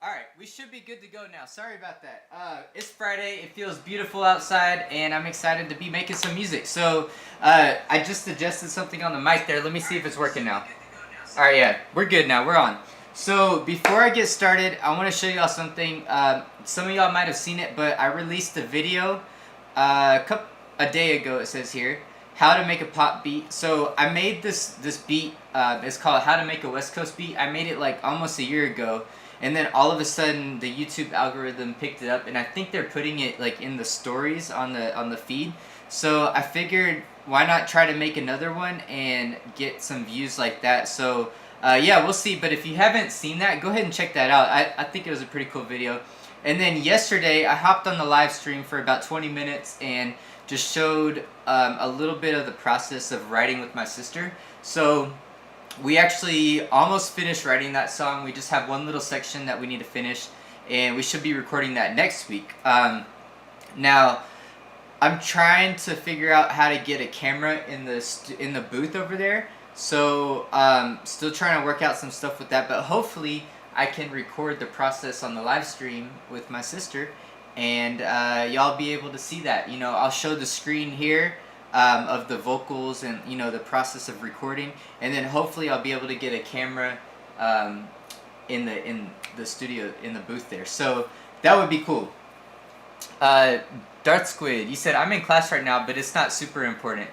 Alright, we should be good to go now. Sorry about that. It's Friday, it feels beautiful outside, and I'm excited to be making some music. So, I just adjusted something on the mic there. Let me see if it's working now. Alright, yeah, we're good now. We're on. So, before I get started, I want to show y'all something. Some of y'all might have seen it, but I released a video a day ago, it says here. How to make a pop beat. So, I made this beat. It's called How to Make a West Coast Beat. I made it like almost a year ago. And then all of a sudden, the YouTube algorithm picked it up, and I think they're putting it like in the stories on the feed. So I figured, why not try to make another one and get some views like that? So yeah, we'll see. But if you haven't seen that, go ahead and check that out. I think it was a pretty cool video. And then yesterday, I hopped on the live stream for about 20 minutes and just showed a little bit of the process of writing with my sister. So we actually almost finished writing that song. We just have one little section that we need to finish, and we should be recording that next week. Now, I'm trying to figure out how to get a camera in the booth over there. So, still trying to work out some stuff with that, but hopefully I can record the process on the live stream with my sister, and y'all be able to see that. You know, I'll show the screen here of the vocals and, you know, the process of recording, and then hopefully I'll be able to get a camera in the studio, in the booth there. So that would be cool. Darth Squid, you said I'm in class right now, but it's not super important.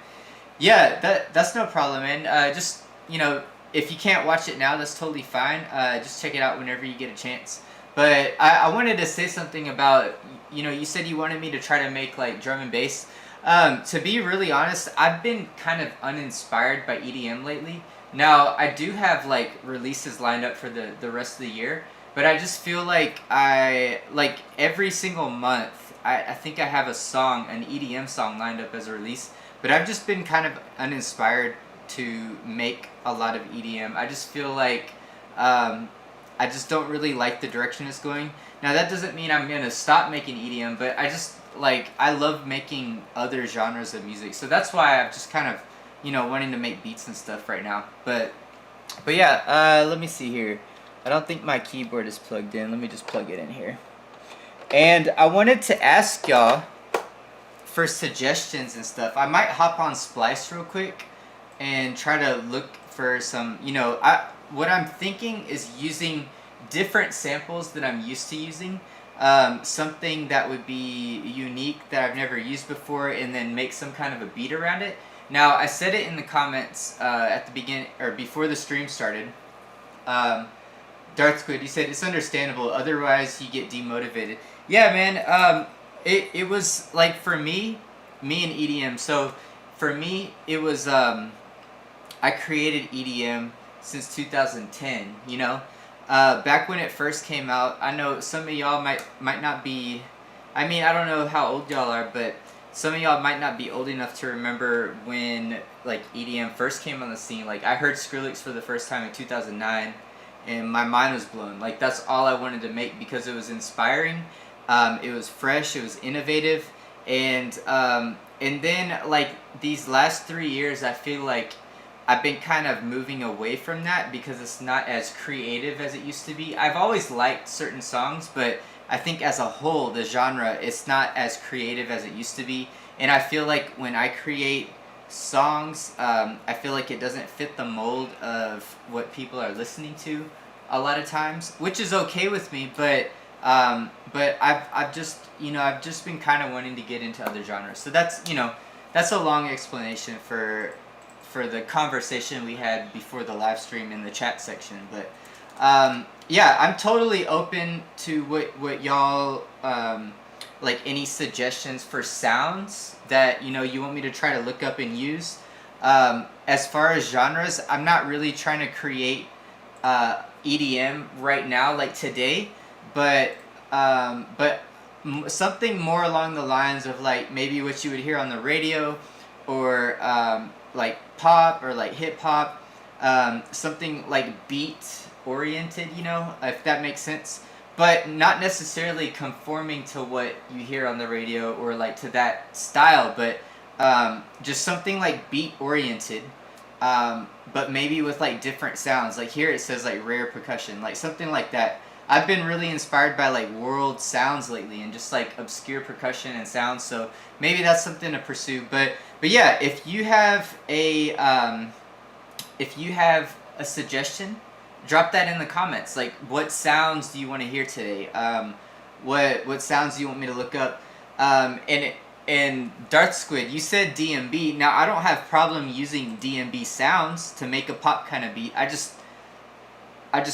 Yeah, that's no problem, man. Just, you know, if you can't watch it now, that's totally fine. Just check it out whenever you get a chance. But I wanted to say something about, you know, you said you wanted me to try to make like drum and bass. To be really honest, I've been kind of uninspired by EDM lately. Now, I do have like releases lined up for the rest of the year, but I just feel like every single month, I think I have a song, an EDM song lined up as a release, but I've just been kind of uninspired to make a lot of EDM. I just feel like I just don't really like the direction it's going. Now, that doesn't mean I'm going to stop making EDM, but I love making other genres of music. So that's why I'm just kind of, you know, wanting to make beats and stuff right now. But yeah, let me see here. I don't think my keyboard is plugged in. Let me just plug it in here. And I wanted to ask y'all for suggestions and stuff. I might hop on Splice real quick and try to look for some, you know, what I'm thinking is using different samples that I'm used to using. Something that would be unique that I've never used before, and then make some kind of a beat around it. Now, I said it in the comments at the beginning, or before the stream started. Darth Squid, you said it's understandable, otherwise you get demotivated. Yeah, man, it was like, for me and EDM, so for me, it was, I created EDM since 2010, you know? Back when it first came out, I know some of y'all might not be, I mean, I don't know how old y'all are, but some of y'all might not be old enough to remember when, like, EDM first came on the scene. Like, I heard Skrillex for the first time in 2009, and my mind was blown. Like, that's all I wanted to make because it was inspiring, it was fresh, it was innovative, and then, like, these last 3 years, I feel like I've been kind of moving away from that because it's not as creative as it used to be. I've always liked certain songs, but I think as a whole, the genre, it's not as creative as it used to be. And I feel like when I create songs, I feel like it doesn't fit the mold of what people are listening to a lot of times, which is okay with me, but I've just, you know, I've just been kind of wanting to get into other genres. So that's, you know, that's a long explanation for the conversation we had before the live stream in the chat section. But yeah, I'm totally open to what y'all, like, any suggestions for sounds that, you know, you want me to try to look up and use. As far as genres, I'm not really trying to create EDM right now, like today, but something more along the lines of, like, maybe what you would hear on the radio, or like pop, or like hip hop, something like beat oriented, you know, if that makes sense, but not necessarily conforming to what you hear on the radio or like to that style, but just something like beat oriented, but maybe with like different sounds. Like here it says like rare percussion, like something like that. I've been really inspired by like world sounds lately and just like obscure percussion and sounds. So maybe that's something to pursue. But yeah, if you have a suggestion, drop that in the comments. Like, what sounds do you want to hear today? What sounds do you want me to look up? And Darth Squid, you said DMB. Now I don't have problem using DMB sounds to make a pop kind of beat. I just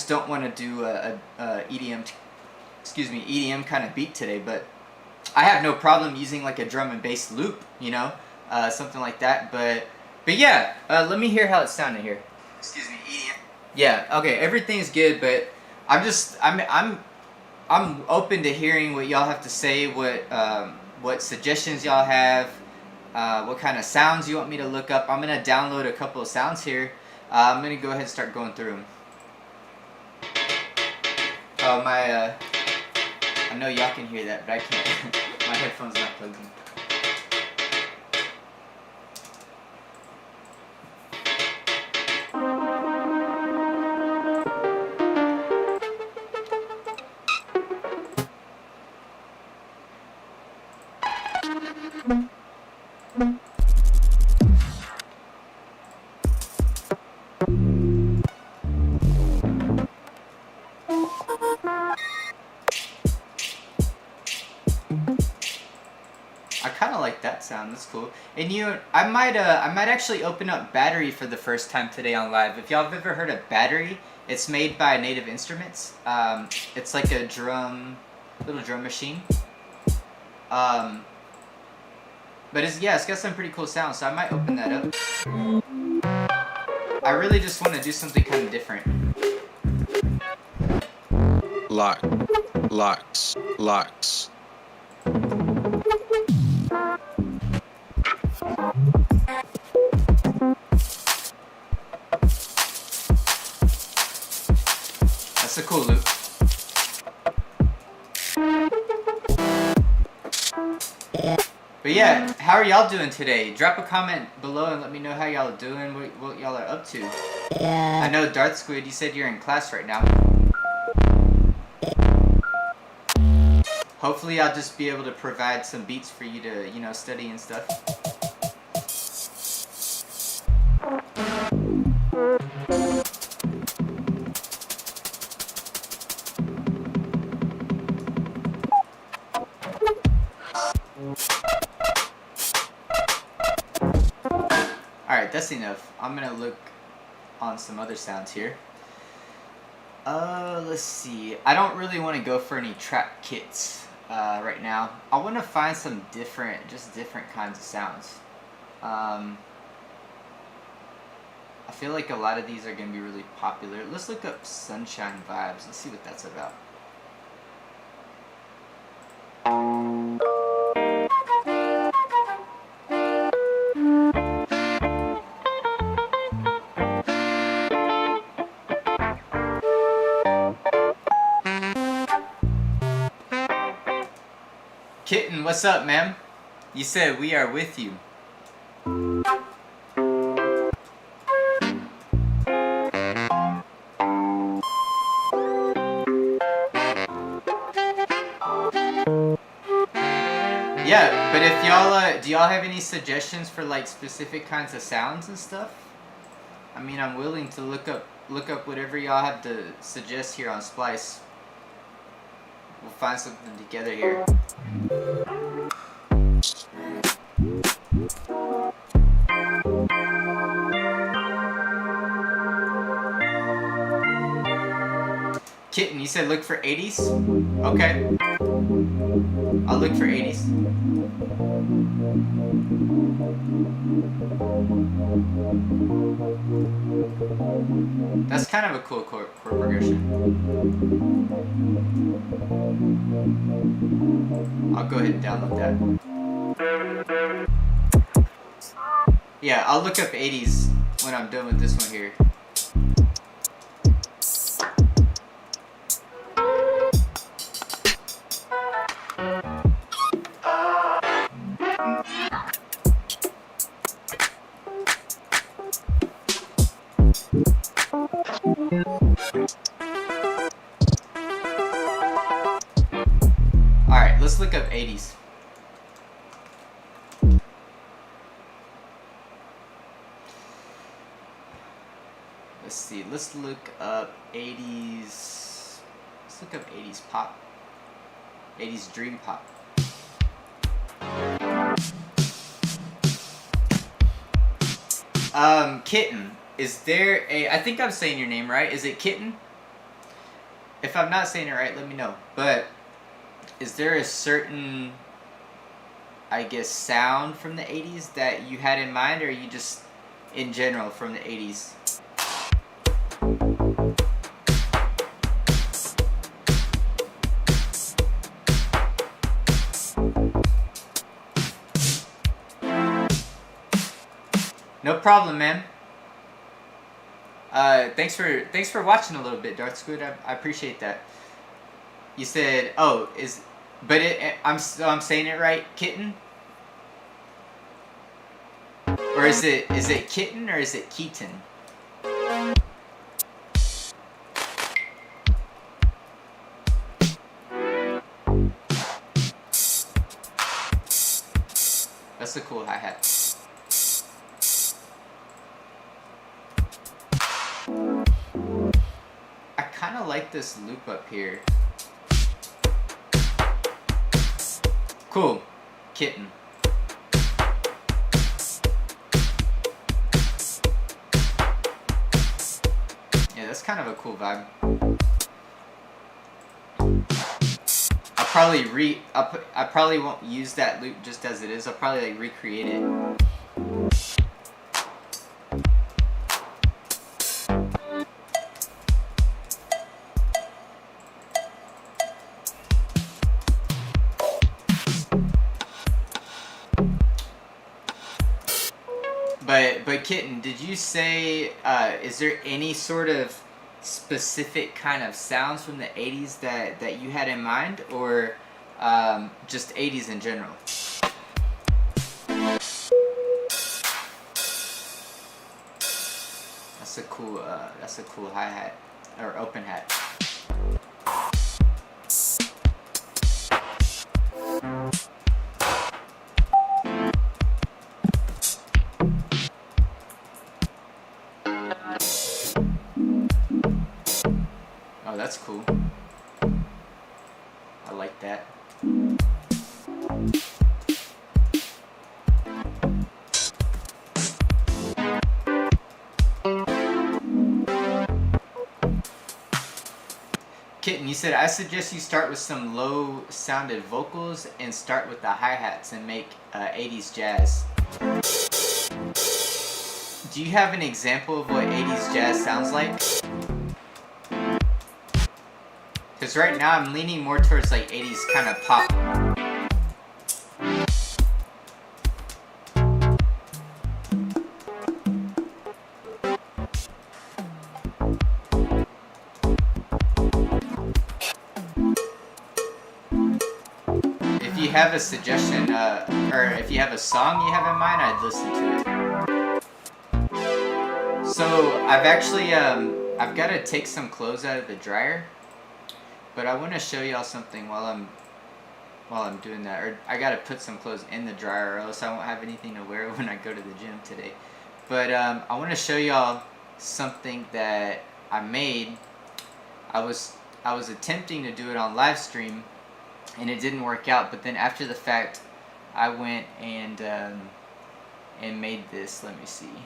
don't want to do a EDM kind of beat today. But I have no problem using like a drum and bass loop, you know, something like that. But yeah, let me hear how it sounded here. Excuse me, EDM. Yeah, okay, everything's good, but I'm open to hearing what y'all have to say, what suggestions y'all have, what kind of sounds you want me to look up. I'm gonna download a couple of sounds here. I'm gonna go ahead and start going through them. Oh, I know y'all can hear that, but I can't. My headphones not plugged in. I kind of like that sound. That's cool. And I might actually open up Battery for the first time today on live. If y'all have ever heard of Battery, it's made by Native Instruments. It's like a little drum machine. But it's got some pretty cool sounds, so I might open that up. I really just want to do something kind of different. Locks. That's a cool loop. But yeah, how are y'all doing today? Drop a comment below and let me know how y'all are doing, what y'all are up to. Yeah. I know Darth Squid, you said you're in class right now. Hopefully I'll just be able to provide some beats for you to, you know, study and stuff. Alright, that's enough. I'm gonna look on some other sounds here. Let's see. I don't really want to go for any trap kits right now. I want to find some different kinds of sounds. I feel like a lot of these are going to be really popular. Let's look up Sunshine Vibes. Let's see what that's about. Kitten, what's up, ma'am? You said we are with you. Yeah, but if y'all, do y'all have any suggestions for like specific kinds of sounds and stuff? I mean, I'm willing to look up whatever y'all have to suggest here on Splice. We'll find something together here. Kitten, you said look for 80's? Okay. I'll look for 80's. That's kind of a cool chord progression. I'll go ahead and download that. Yeah, I'll look up 80's when I'm done with this one here. 80s. Let's see. Let's look up 80s. Let's look up 80s pop. 80s dream pop. Kitten. Is there a... I think I'm saying your name right. Is it Kitten? If I'm not saying it right, let me know. But is there a certain, I guess, sound from the 80s that you had in mind, or are you just in general from the 80s? No problem, man. Thanks for watching a little bit, Darth Squid. I appreciate that. You said, oh, I'm saying it right, Kitten? Or is it Kitten or is it Keaton? That's a cool hi-hat. I kind of like this loop up here. Cool. Kitten. Yeah, that's kind of a cool vibe. I probably won't use that loop just as it is. I'll probably like recreate it. But Kitten, did you say, is there any sort of specific kind of sounds from the 80s that you had in mind, or just 80s in general? That's a cool hi-hat, or open hat. Oh, that's cool. I like that. Kitten, you said, I suggest you start with some low sounded vocals and start with the hi-hats and make 80s jazz. Do you have an example of what 80s jazz sounds like? Because right now I'm leaning more towards like 80s kind of pop. If you have a suggestion, or if you have a song you have in mind, I'd listen to it. So I've actually, I've got to take some clothes out of the dryer. But I want to show y'all something while I'm doing that. Or I gotta put some clothes in the dryer, or else I won't have anything to wear when I go to the gym today. But I want to show y'all something that I made. I was attempting to do it on live stream, and it didn't work out. But then after the fact, I went and made this. Let me see.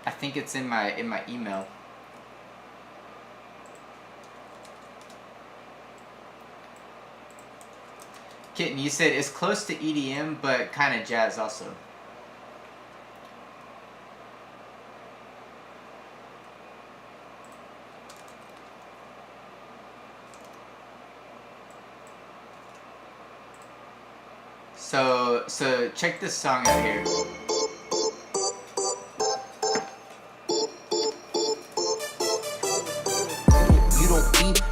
I think it's in my email. Kitten, you said it's close to EDM, but kind of jazz also. So check this song out here.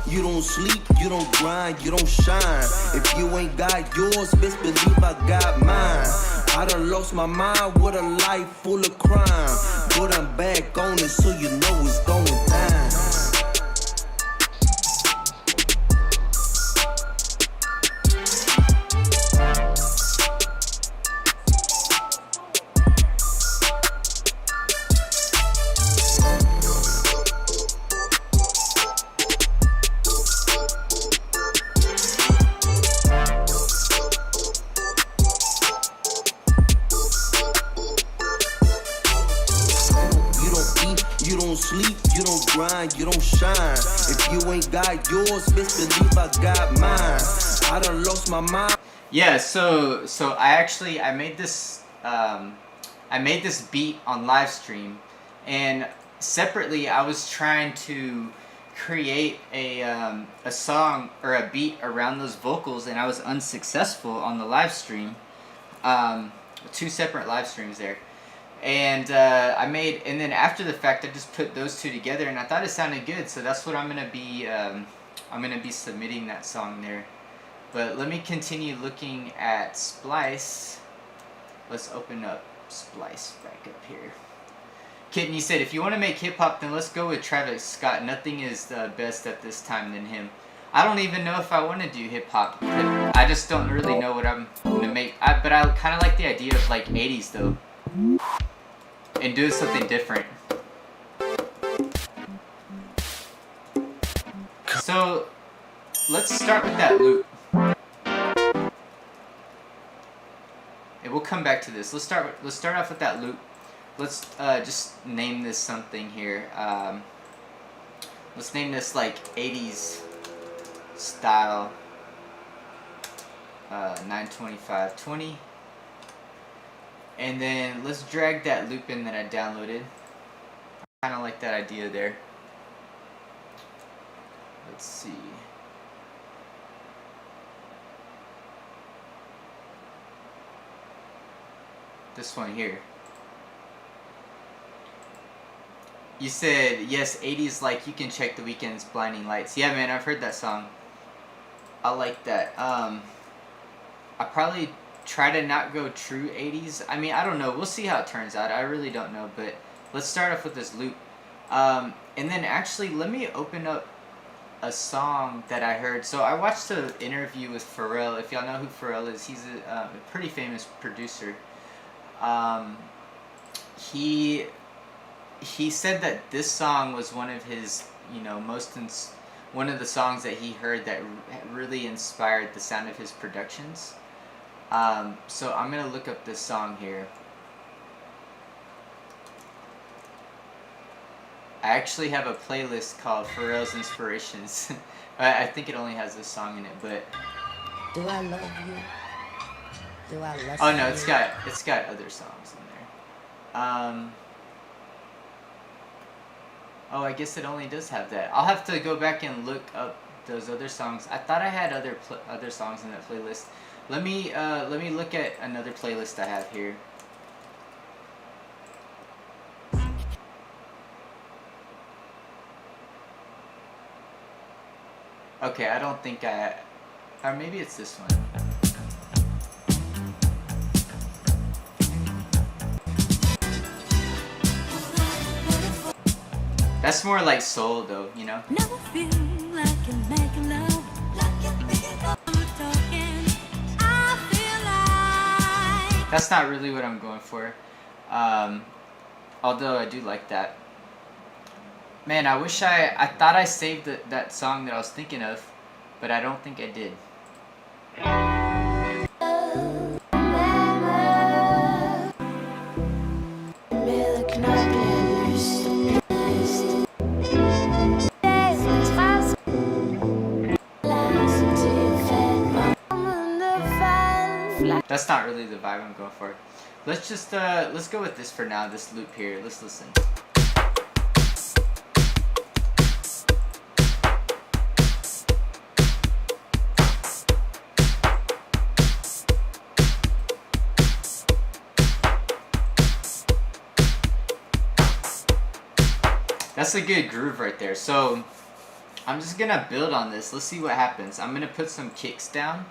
You don't sleep, you don't grind, you don't shine. If you ain't got yours, best believe I got mine. I done lost my mind with a life full of crime, but I'm back on it, so you know it's going down. grind, you don't shine. If you ain't got yours, best believe I got mine. I done lost my mind. Yeah, so I made this beat on live stream, and separately I was trying to create a song or a beat around those vocals, and I was unsuccessful on the live stream. 2 separate live streams there, and and then after the fact I just put those 2 together, and I thought it sounded good, so that's what I'm gonna be submitting that song there. But let me continue looking at Splice. Let's open up Splice back up here. Kitten, you said if you want to make hip hop, then let's go with Travis Scott. Nothing is best at this time than him. I don't even know if I want to do hip hop. I just don't really know what I'm gonna make. But I kind of like the idea of like 80s though, and doing something different. So let's start with that loop. And we'll come back to this. Let's start off with that loop. Let's just name this something here. Let's name this like 80s style 92520. And then let's drag that loop in that I downloaded. I kind of like that idea there. Let's see. This one here. You said, yes, 80s like You Can Check the Weekend's Blinding Lights. Yeah, man, I've heard that song. I like that. I probably try to not go true 80s. I mean, I don't know. We'll see how it turns out. I really don't know. But let's start off with this loop. And then actually, let me open up a song that I heard. So I watched an interview with Pharrell. If y'all know who Pharrell is, he's a pretty famous producer. He said that this song was one of his, one of the songs that he heard that really inspired the sound of his productions. So I'm gonna look up this song here. I actually have a playlist called Pharrell's Inspirations. I think it only has this song in it, but. Do I love you? Do I love you? Oh no, it's got other songs in there. Oh, I guess it only does have that. I'll have to go back and look up those other songs. I thought I had other songs in that playlist. Let me look at another playlist I have here. Okay, I don't think or maybe it's this one. That's more like soul though, you know? Never feel like you're making love, like you're talking. I feel like That's not really what I'm going for. Although I do like that. Man, I wish I thought I saved that song that I was thinking of, but I don't think I did. That's not really the vibe I'm going for. Let's just let's go with this for now, this loop here. Let's listen. That's a good groove right there. So I'm just gonna build on this. Let's see what happens. I'm gonna put some kicks down.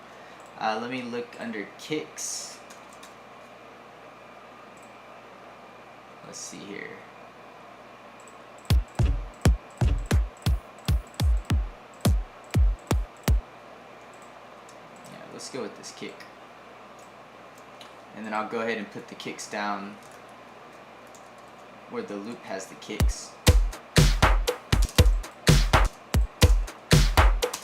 Let me look under kicks. Let's see here. Yeah, let's go with this kick. And then I'll go ahead and put the kicks down where the loop has the kicks.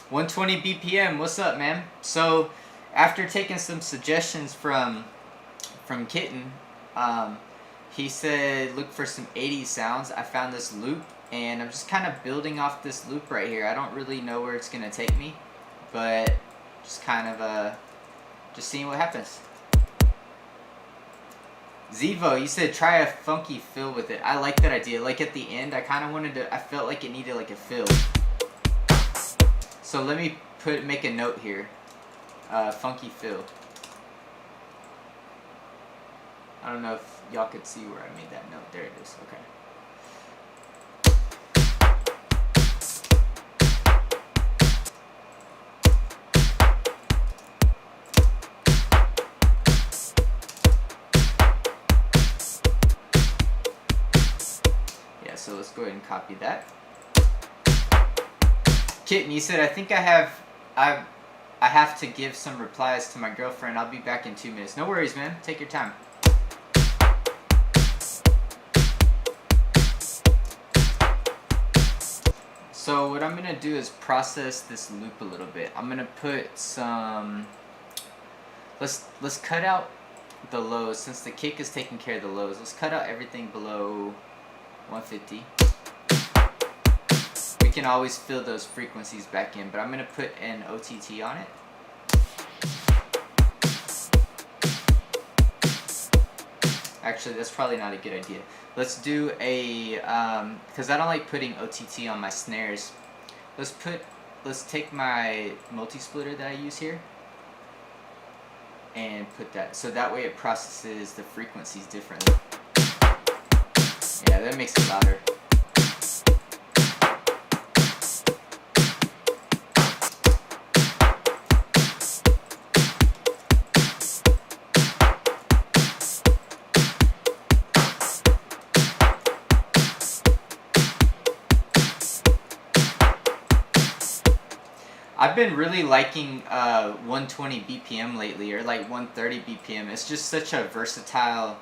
120 BPM, what's up, man? So after taking some suggestions from Kitten, he said look for some 80s sounds. I found this loop and I'm just kind of building off this loop right here. I don't really know where it's gonna take me, but just kind of just seeing what happens. Zevo, you said try a funky fill with it. I like that idea. Like at the end, I kind of wanted to, I felt like it needed like a fill. So let me make a note here. Funky fill. I don't know if y'all could see where I made that note. There it is. Okay. So let's go ahead and copy that. Kitten, you said I think I have to give some replies to my girlfriend. I'll be back in 2 minutes. No worries, man. Take your time. So what I'm gonna do is process this loop a little bit. I'm gonna put some. Let's cut out the lows since the kick is taking care of the lows. Let's cut out everything below 150. We can always fill those frequencies back in, but I'm going to put an OTT on it. Actually, that's probably not a good idea. Let's do a, because I don't like putting OTT on my snares. Let's take my multi-splitter that I use here and put that, so that way it processes the frequencies differently. Yeah, that makes it louder. I've been really liking 120 BPM lately, or like 130 BPM. It's just such a versatile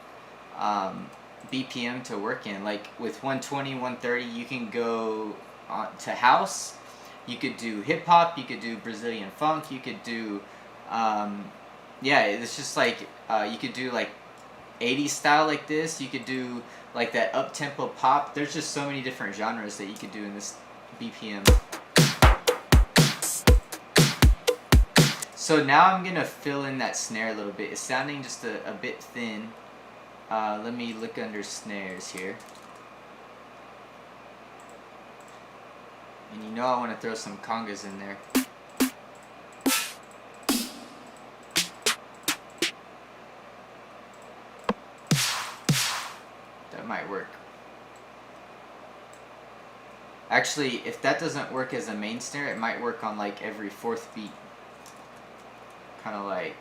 BPM to work in. Like with 120, 130, you can go to house, you could do hip hop, you could do Brazilian funk, you could do, yeah, it's just like, you could do like 80's style like this, you could do like that up-tempo pop. There's just so many different genres that you could do in this BPM. So now I'm going to fill in that snare a little bit. It's sounding just a bit thin. Let me look under snares here. And you know I want to throw some congas in there. That might work. Actually, if that doesn't work as a main snare, it might work on like every fourth beat. Kind of like...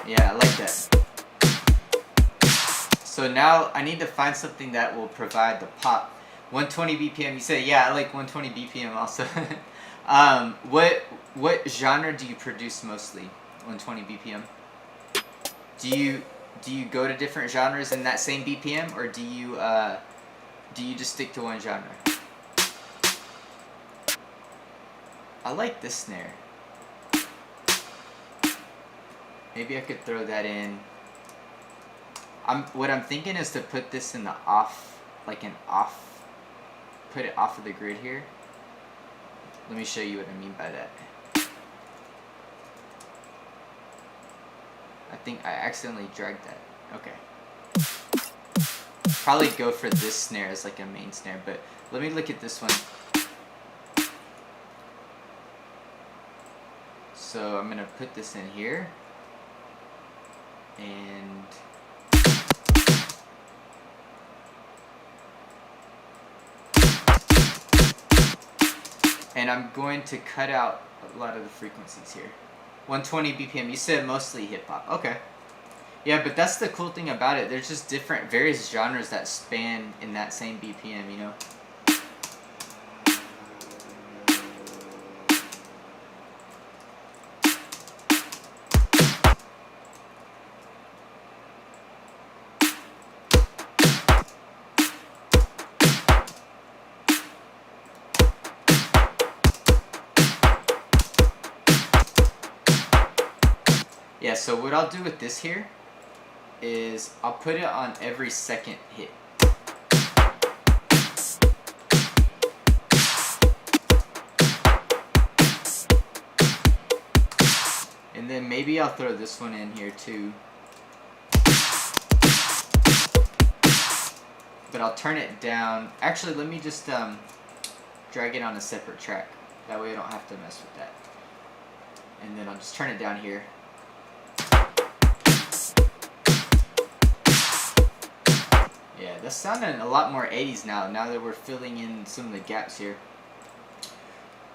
Yeah, I like that. So now I need to find something that will provide the pop. 120 BPM, you said, yeah, I like 120 BPM also. What genre do you produce mostly? 120 BPM. Do you go to different genres in that same BPM, or do you just stick to one genre? I like this snare. Maybe I could throw that in. What I'm thinking is to put this in the off, like an off, put it off of the grid here. Let me show you what I mean by that. I think I accidentally dragged that. Okay. Probably go for this snare as like a main snare, but let me look at this one. So I'm gonna put this in here. And I'm going to cut out a lot of the frequencies here. 120 BPM, you said mostly hip hop. Okay. Yeah, but that's the cool thing about it. There's just various genres that span in that same BPM, you know? Yeah, so what I'll do with this here is I'll put it on every second hit. And then maybe I'll throw this one in here too. But I'll turn it down. Actually, let me just drag it on a separate track. That way I don't have to mess with that. And then I'll just turn it down here. Yeah, that's sounding a lot more 80s now that we're filling in some of the gaps here.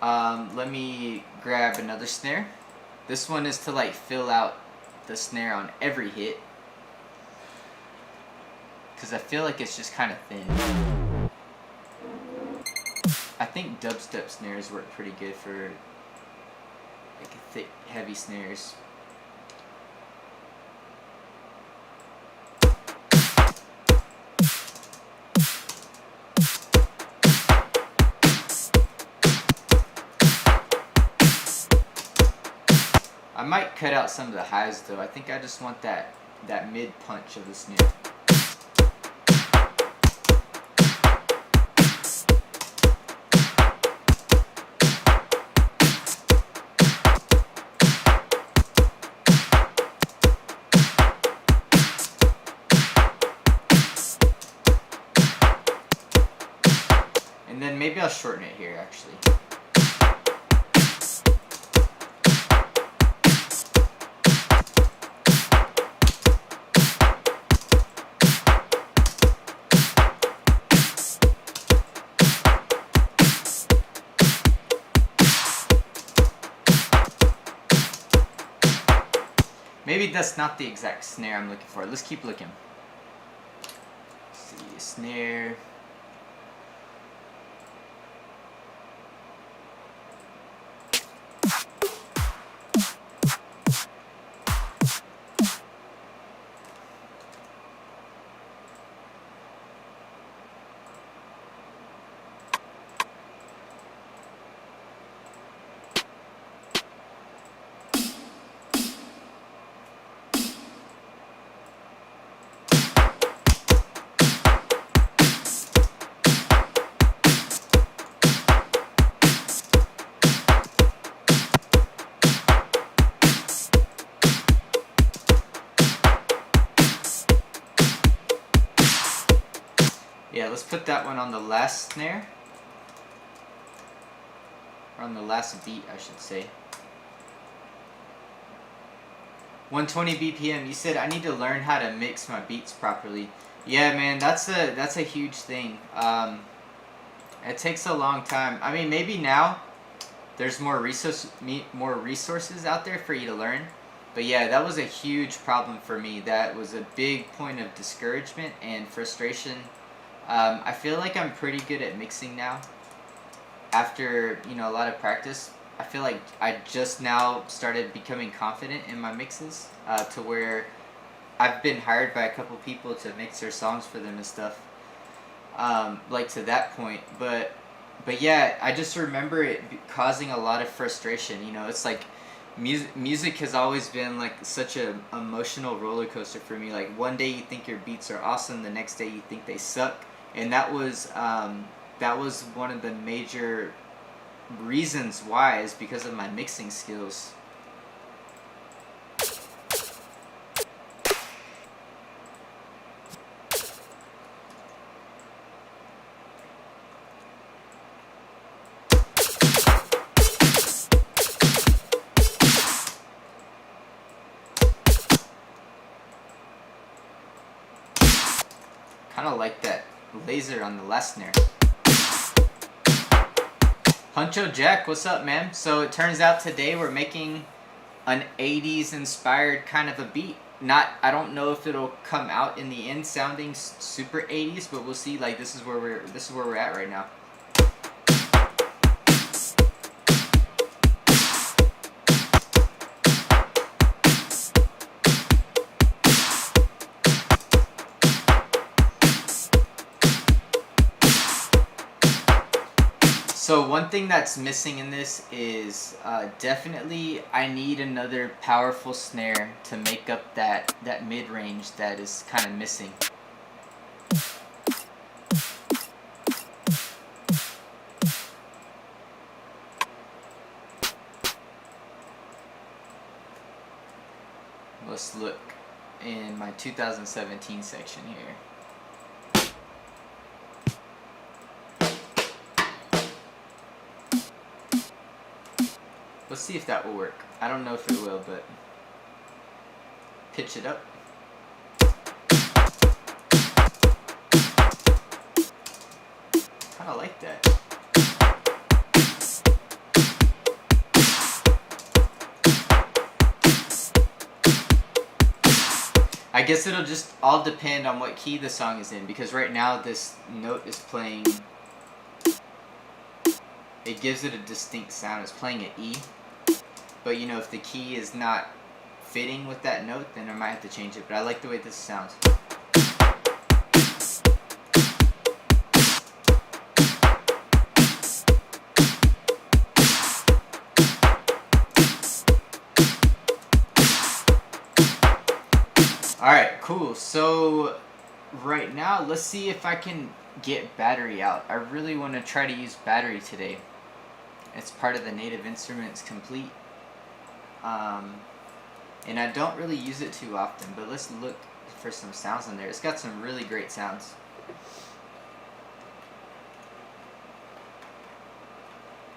Let me grab another snare. This one is to like fill out the snare on every hit, because I feel like it's just kind of thin. I think dubstep snares work pretty good for like thick, heavy snares. I might cut out some of the highs though. I think I just want that mid punch of the snare. And then maybe I'll shorten it here actually. Maybe that's not the exact snare I'm looking for. Let's keep looking. Let's see, snare. Yeah, let's put that one on the last snare. Or on the last beat, I should say. 120 BPM. You said I need to learn how to mix my beats properly. Yeah, man, that's a huge thing. It takes a long time. I mean, maybe now there's more resources out there for you to learn. But yeah, that was a huge problem for me. That was a big point of discouragement and frustration. I feel like I'm pretty good at mixing now. After, a lot of practice, I feel like I just now started becoming confident in my mixes, to where I've been hired by a couple people to mix their songs for them and stuff. Like to that point, but yeah, I just remember it causing a lot of frustration. It's like music has always been like such an emotional roller coaster for me. Like one day you think your beats are awesome, the next day you think they suck. And that was one of the major reasons why, is because of my mixing skills. Kind of like that laser on the last snare. Huncho Jack, what's up, man? So it turns out today we're making an 80s inspired kind of a beat. I don't know if it'll come out in the end sounding super 80s, but we'll see. Like this is where we're at right now. So one thing that's missing in this is definitely I need another powerful snare to make up that mid-range that is kind of missing. Let's look in my 2017 section here. Let's see if that will work. I don't know if it will, but pitch it up. Kinda like that. I guess it'll just all depend on what key the song is in, because right now this note is playing, it gives it a distinct sound. It's playing an E, but you know, if the key is not fitting with that note, then I might have to change it, but I like the way this sounds. Alright, cool. So right now, let's see if I can get battery out. I really want to try to use battery today. It's part of the Native Instruments Complete. And I don't really use it too often, but let's look for some sounds in there. It's got some really great sounds.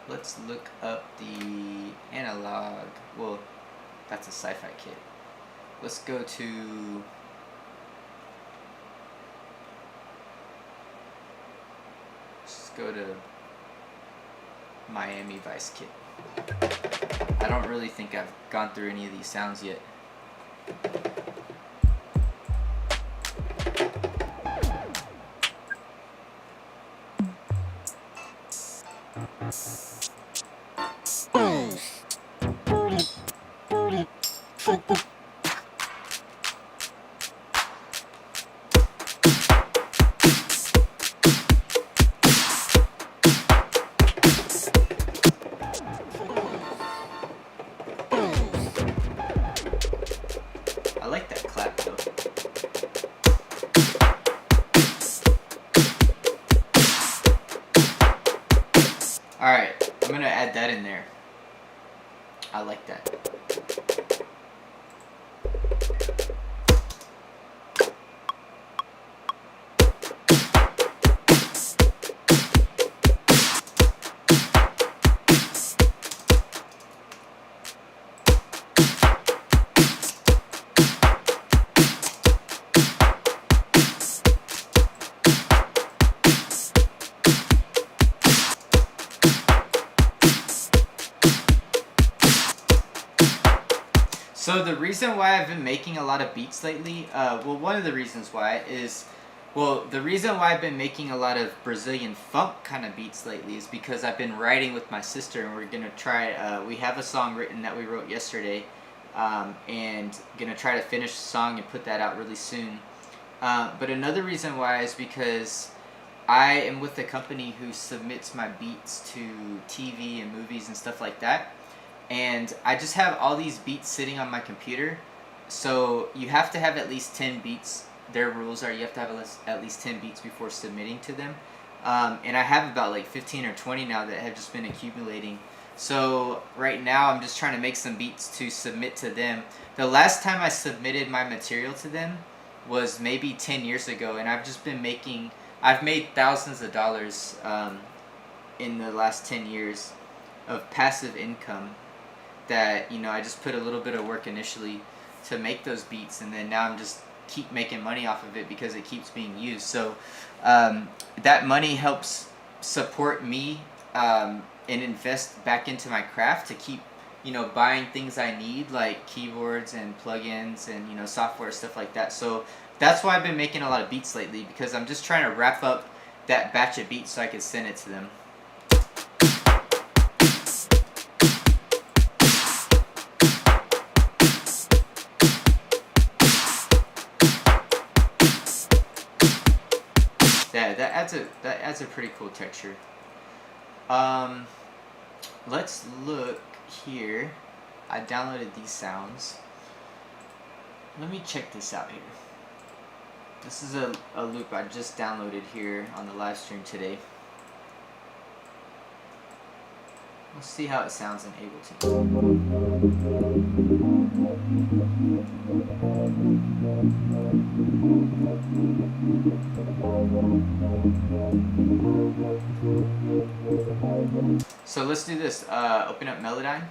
Let's look up the analog. Well, that's a sci-fi kit. Let's go to Miami Vice kit. I don't really think I've gone through any of these sounds yet. I like that clap though. Alright, I'm gonna add that in there. I like that. So the reason why I've been making a lot of beats lately, well, one of the reasons why is, well, the reason why I've been making a lot of Brazilian funk kind of beats lately is because I've been writing with my sister, and we're going to try, we have a song written that we wrote yesterday, and going to try to finish the song and put that out really soon. But another reason why is because I am with a company who submits my beats to TV and movies and stuff like that. And I just have all these beats sitting on my computer. So you have to have at least 10 beats. Their rules are you have to have at least 10 beats before submitting to them. And I have about like 15 or 20 now that have just been accumulating. So right now I'm just trying to make some beats to submit to them. The last time I submitted my material to them was maybe 10 years ago. And I've just been I've made thousands of dollars in the last 10 years of passive income. That, you know, I just put a little bit of work initially to make those beats, and then now I'm just keep making money off of it because it keeps being used. So that money helps support me and invest back into my craft to keep, you know, buying things I need like keyboards and plugins and, you know, software, stuff like that. So that's why I've been making a lot of beats lately, because I'm just trying to wrap up that batch of beats so I can send it to them. Yeah, that adds a pretty cool texture. Um, let's look here. I downloaded these sounds. Let me check this out here. This is a loop I just downloaded here on the live stream today. Let's see how it sounds in Ableton. So let's do this. Open up Melodyne.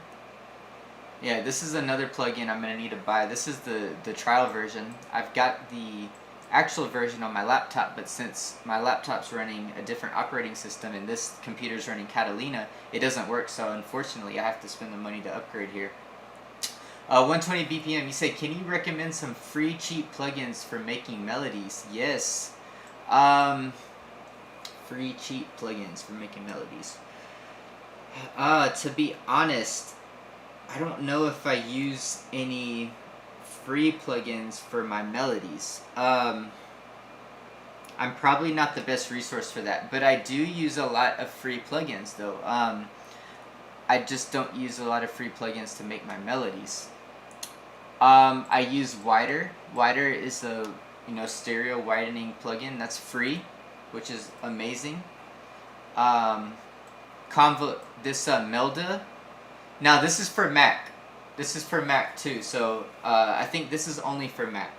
Yeah, this is another plugin I'm going to need to buy. This is the trial version. I've got the actual version on my laptop, but since my laptop's running a different operating system and this computer's running Catalina, it doesn't work, so unfortunately I have to spend the money to upgrade here. 120 BPM, you say, can you recommend some free cheap plugins for making melodies? Yes. Free cheap plugins for making melodies. To be honest, I don't know if I use any free plugins for my melodies. I'm probably not the best resource for that, but I do use a lot of free plugins though. I just don't use a lot of free plugins to make my melodies. I use Wider. Wider is a stereo widening plugin that's free, which is amazing. Melda. Now this is for Mac. This is for Mac too, so I think this is only for Mac.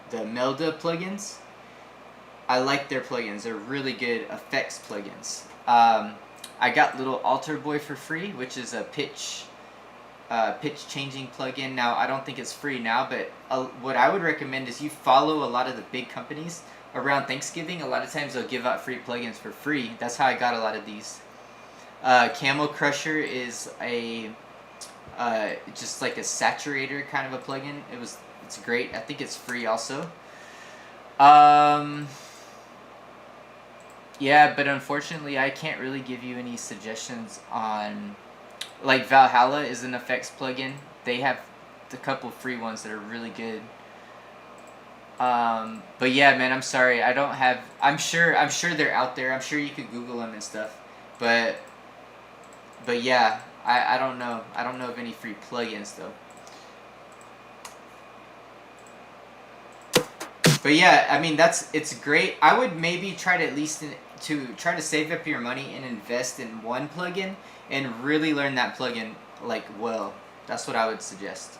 The Melda plugins, I like their plugins. They're really good effects plugins. I got Little Alter Boy for free, which is a pitch changing plugin. Now I don't think it's free now, but what I would recommend is you follow a lot of the big companies around Thanksgiving. A lot of times they'll give out free plugins for free. That's how I got a lot of these. Camel Crusher is a just like a saturator kind of a plugin. It's great. I think it's free also. Yeah, but unfortunately I can't really give you any suggestions on, like, Valhalla is an effects plugin. They have a couple free ones that are really good. But yeah, man, I'm sorry. I don't have. I'm sure they're out there. I'm sure you could Google them and stuff. But yeah, I don't know. I don't know of any free plugins though. But yeah, I mean it's great. I would maybe try to at least try to save up your money and invest in one plugin and really learn that plugin like well. That's what I would suggest.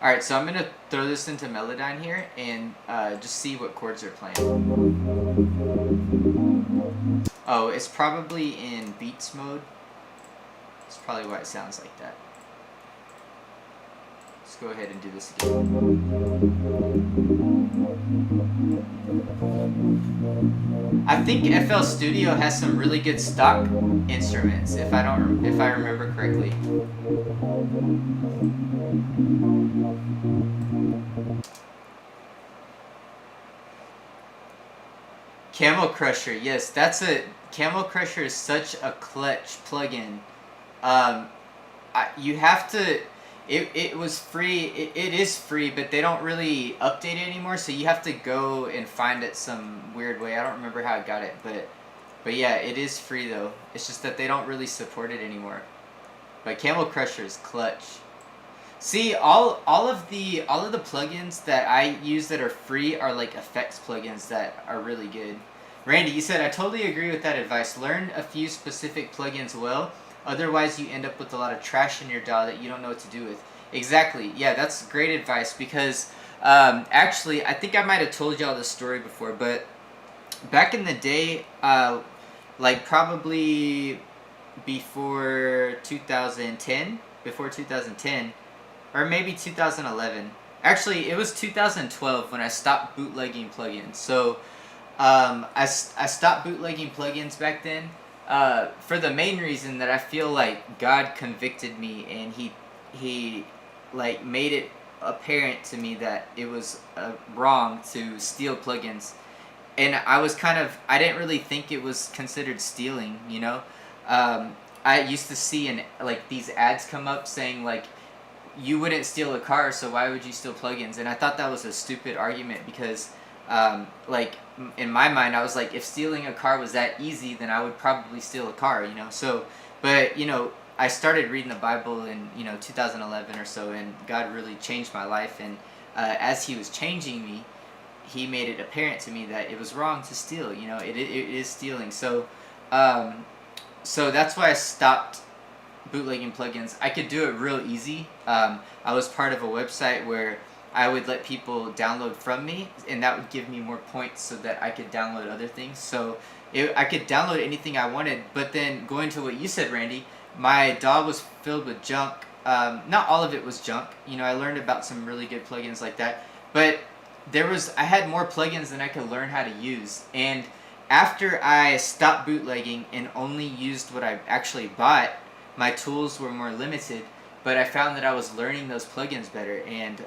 Alright, so I'm going to throw this into Melodyne here and just see what chords are playing. Oh, it's probably in beats mode. That's probably why it sounds like that. Let's go ahead and do this again. I think FL Studio has some really good stock instruments, if I remember correctly. Camel Crusher, yes, Camel Crusher is such a clutch plugin. You have to. It was free. It is free, but they don't really update it anymore. So you have to go and find it some weird way. I don't remember how I got it, but yeah, it is free though. It's just that they don't really support it anymore. But Camel Crusher is clutch. See, all of the plugins that I use that are free are like effects plugins that are really good. Randy, you said, I totally agree with that advice. Learn a few specific plugins well. Otherwise, you end up with a lot of trash in your DAW that you don't know what to do with. Exactly. Yeah, that's great advice because actually, I think I might have told y'all this story before, but back in the day, like probably before 2010, or maybe 2011. Actually, it was 2012 when I stopped bootlegging plugins. So I stopped bootlegging plugins back then. For the main reason that I feel like God convicted me and he like made it apparent to me that it was wrong to steal plugins, and I didn't really think it was considered stealing, you know. I used to see like these ads come up saying like you wouldn't steal a car, so why would you steal plugins? And I thought that was a stupid argument because, like, in my mind, I was like, if stealing a car was that easy, then I would probably steal a car, you know? So, but, you know, I started reading the Bible in, 2011 or so, and God really changed my life. And as He was changing me, He made it apparent to me that it was wrong to steal. You know, it is stealing. So, so that's why I stopped bootlegging plugins. I could do it real easy. I was part of a website where I would let people download from me, and that would give me more points so that I could download other things. So I could download anything I wanted. But then going to what you said, Randy, my DAW was filled with junk. Not all of it was junk. You know, I learned about some really good plugins like that. But I had more plugins than I could learn how to use. And after I stopped bootlegging and only used what I actually bought, my tools were more limited. But I found that I was learning those plugins better. And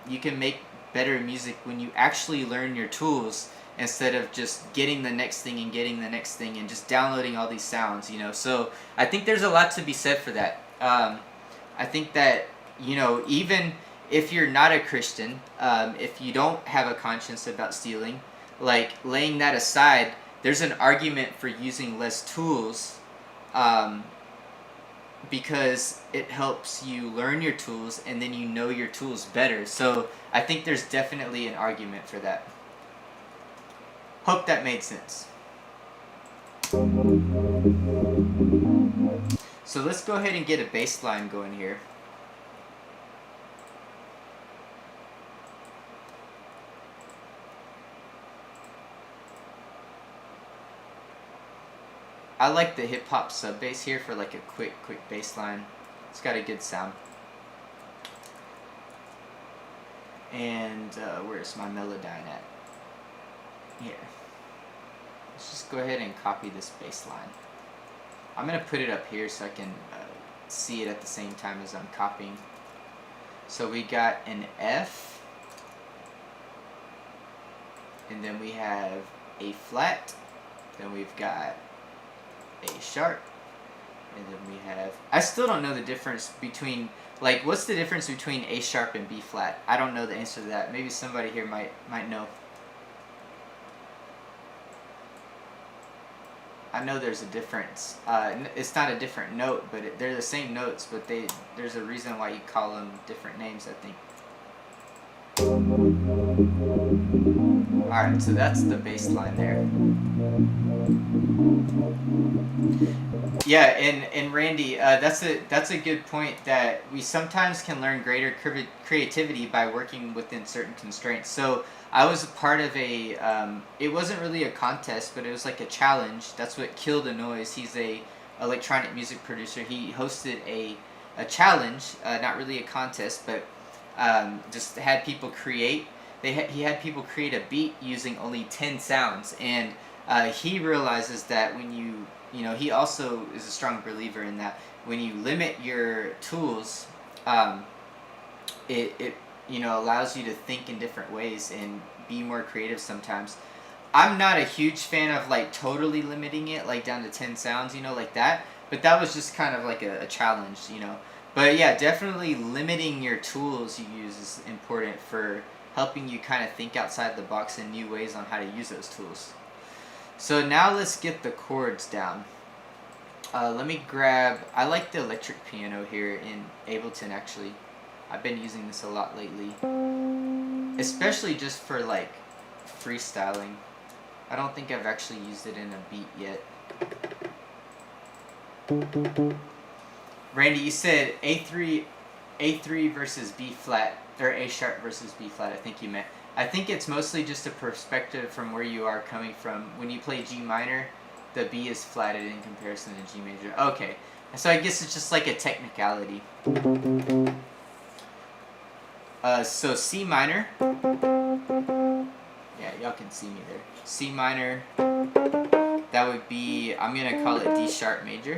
you can make better music when you actually learn your tools instead of just getting the next thing and getting the next thing and just downloading all these sounds, you know. So I think there's a lot to be said for that. I think that, you know, even if you're not a Christian, if you don't have a conscience about stealing, like, laying that aside, there's an argument for using less tools, because it helps you learn your tools and then you know your tools better. So I think there's definitely an argument for that. Hope that made sense. So let's go ahead and get a bass line going here. I like the hip hop sub bass here for like a quick bass line. It's got a good sound. And where's my Melodyne at? Here. Let's just go ahead and copy this bass line. I'm going to put it up here so I can see it at the same time as I'm copying. So we got an F, and then we have A flat, then we've got A sharp, and then we have, I still don't know the difference between, like, what's the difference between A sharp and B flat? I don't know the answer to that. Maybe somebody here might know. I know there's a difference. It's not a different note, but they're the same notes, but there's a reason why you call them different names, I think. Alright, so that's the bass line there. Yeah, and Randy, that's a good point, that we sometimes can learn greater creativity by working within certain constraints. So I was a part of a, it wasn't really a contest, but it was like a challenge. That's what Kill the Noise. He's a electronic music producer. He hosted a challenge, not really a contest, but just had people create. He had people create a beat using only 10 sounds, and he realizes that when you know, he also is a strong believer in that when you limit your tools, it you know, allows you to think in different ways and be more creative sometimes. I'm not a huge fan of like totally limiting it like down to 10 sounds, you know, like that, but that was just kind of like a challenge, you know. But yeah, definitely limiting your tools you use is important for helping you kind of think outside the box in new ways on how to use those tools. So now let's get the chords down. Let me grab, I like the electric piano here in Ableton actually. I've been using this a lot lately, especially just for like freestyling. I don't think I've actually used it in a beat yet. Randy, you said A3 versus B flat, or A sharp versus B flat, I think you meant. I think it's mostly just a perspective from where you are coming from. When you play G minor, the B is flatted in comparison to G major. Okay, so I guess it's just like a technicality. So C minor. Yeah, y'all can see me there. C minor. That would be, I'm gonna call it D sharp major.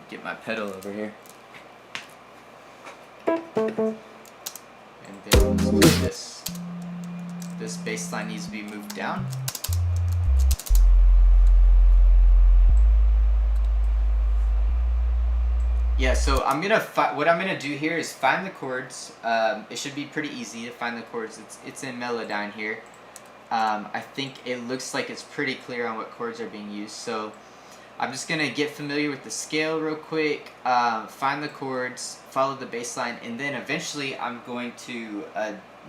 Get my pedal over here. And then let's play this. This bass line needs to be moved down. Yeah, so what I'm gonna do here is find the chords. It should be pretty easy to find the chords. It's in Melodyne here. I think it looks like it's pretty clear on what chords are being used. So I'm just gonna get familiar with the scale real quick, find the chords, follow the bass line, and then eventually I'm going to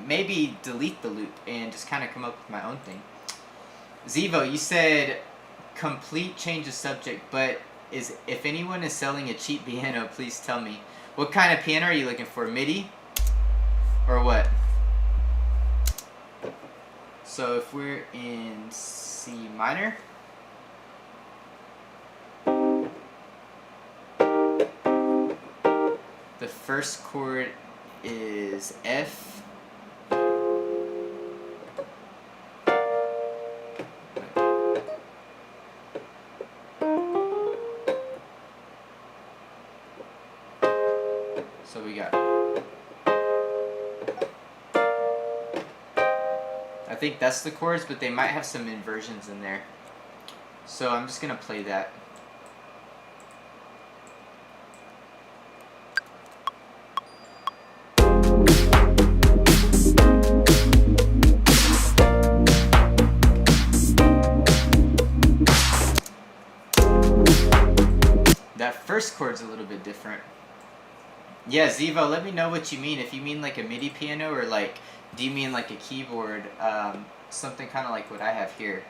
maybe delete the loop and just kind of come up with my own thing. Zevo, you said complete change of subject, but if anyone is selling a cheap piano, please tell me. What kind of piano are you looking for? MIDI? Or what? So if we're in C minor, the first chord is F. So we got, I think that's the chords, but they might have some inversions in there. So I'm just gonna play that. That first chord's a little bit different. Yeah, Zivo, let me know what you mean. If you mean like a MIDI piano, or like, do you mean like a keyboard, something kind of like what I have here.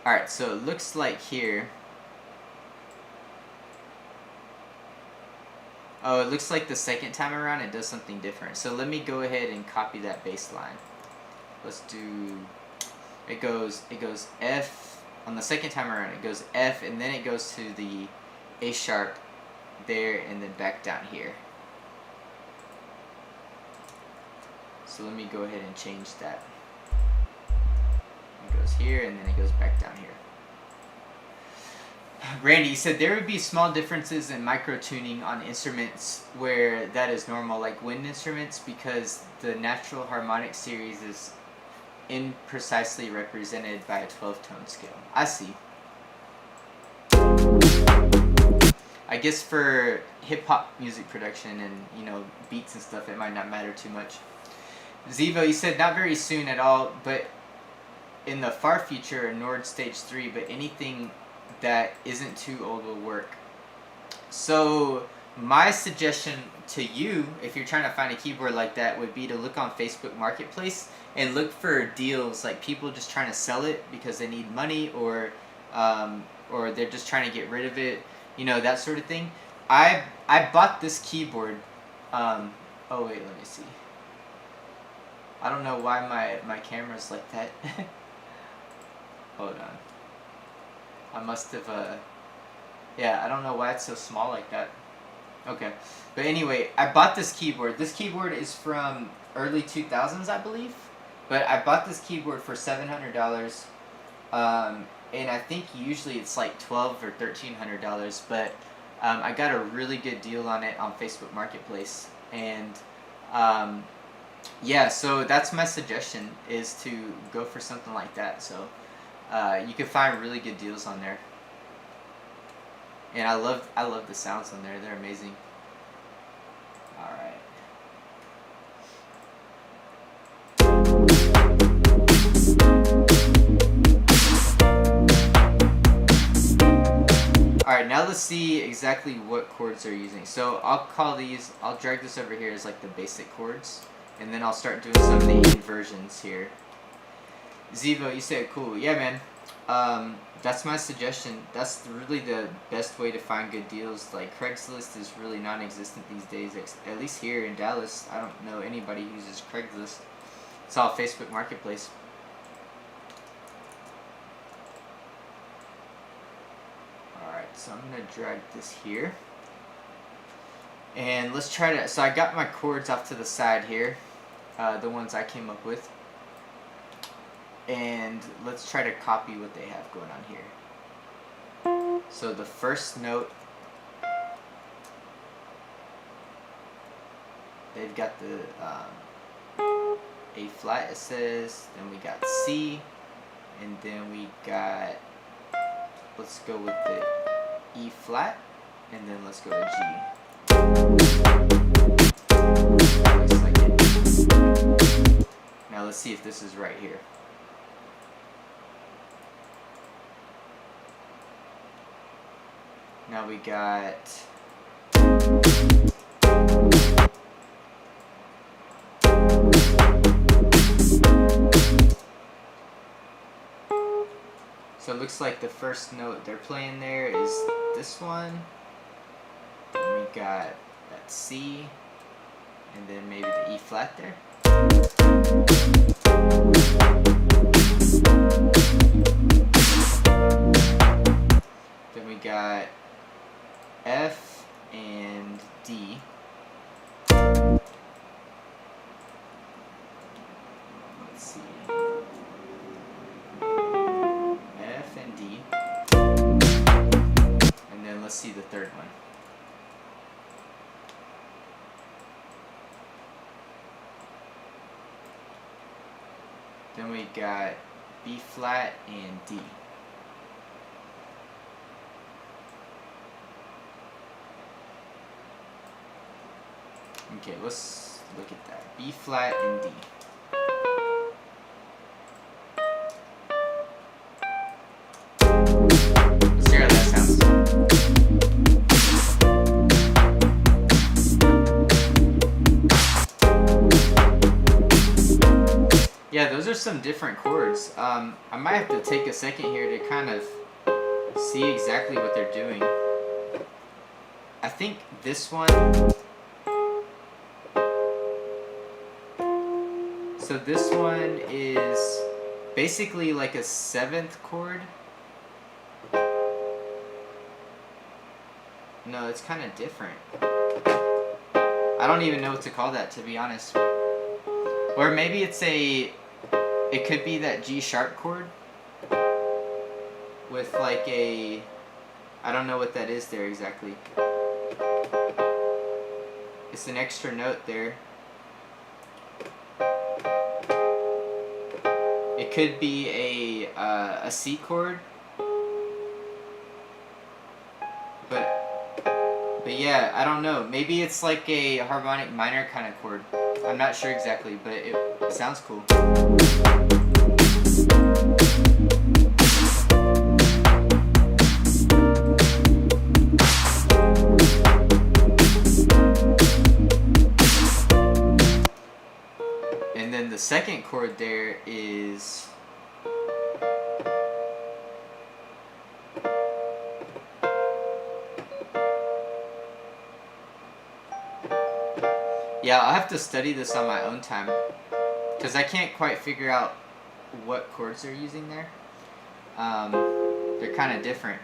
Alright, so it looks like here. Oh, it looks like the second time around it does something different. So let me go ahead and copy that bass line. Let's do... It goes F on the second time around. It goes F, and then it goes to the A sharp there, and then back down here. So let me go ahead and change that. It goes here, and then it goes back down here. Randy, you said there would be small differences in micro tuning on instruments where that is normal, like wind instruments, because the natural harmonic series is imprecisely represented by a 12-tone scale. I see. I guess for hip-hop music production and, you know, beats and stuff, it might not matter too much. Zivo, you said not very soon at all, but in the far future, Nord Stage 3, but anything that isn't too old will work. So my suggestion to you, if you're trying to find a keyboard like that, would be to look on Facebook Marketplace and look for deals, like people just trying to sell it because they need money, or they're just trying to get rid of it, you know, that sort of thing. I bought this keyboard. Oh wait, let me see. I don't know why my camera's like that. Hold on. I must have yeah, I don't know why it's so small like that. Okay, but anyway, I bought this keyboard. This keyboard is from early 2000s, I believe. But I bought this keyboard for $700, and I think usually it's like $1,200 or $1,300. But I got a really good deal on it on Facebook Marketplace, and yeah, so that's my suggestion, is to go for something like that. So you can find really good deals on there, and I love the sounds on there. They're amazing. All right. Alright, now let's see exactly what chords they're using. So I'll drag this over here as like the basic chords, and then I'll start doing some of the inversions here. Zivo, you said cool. Yeah, man. That's my suggestion. That's really the best way to find good deals. Like, Craigslist is really non-existent these days, at least here in Dallas. I don't know anybody who uses Craigslist. It's all Facebook Marketplace. Alright, so I'm going to drag this here. And let's try to... So I got my chords off to the side here. The ones I came up with. And let's try to copy what they have going on here. So the first note, they've got the A flat it says, then we got C, and then we got, let's go with the E flat, and then let's go to G. Looks like it. Now let's see if this is right here. Now we got so it looks like the first note they're playing there is this one. Then we got that C, and then maybe the E flat there. Then we got F and D. Let's see. F and D. And then let's see the third one. Then we got B flat and D. Okay, let's look at that. B flat and D. Let's hear how that sounds. Yeah, those are some different chords. I might have to take a second here to kind of see exactly what they're doing. I think this one. So this one is basically like a 7th chord. No, it's kind of different. I don't even know what to call that, to be honest. Or maybe it's it could be that G sharp chord with like I don't know what that is there exactly. It's an extra note there. It could be a C chord, but yeah, I don't know. Maybe it's like a harmonic minor kind of chord. I'm not sure exactly, but it sounds cool. And then the second chord there is yeah, I'll have to study this on my own time because I can't quite figure out what chords they're using there. They're kind of different.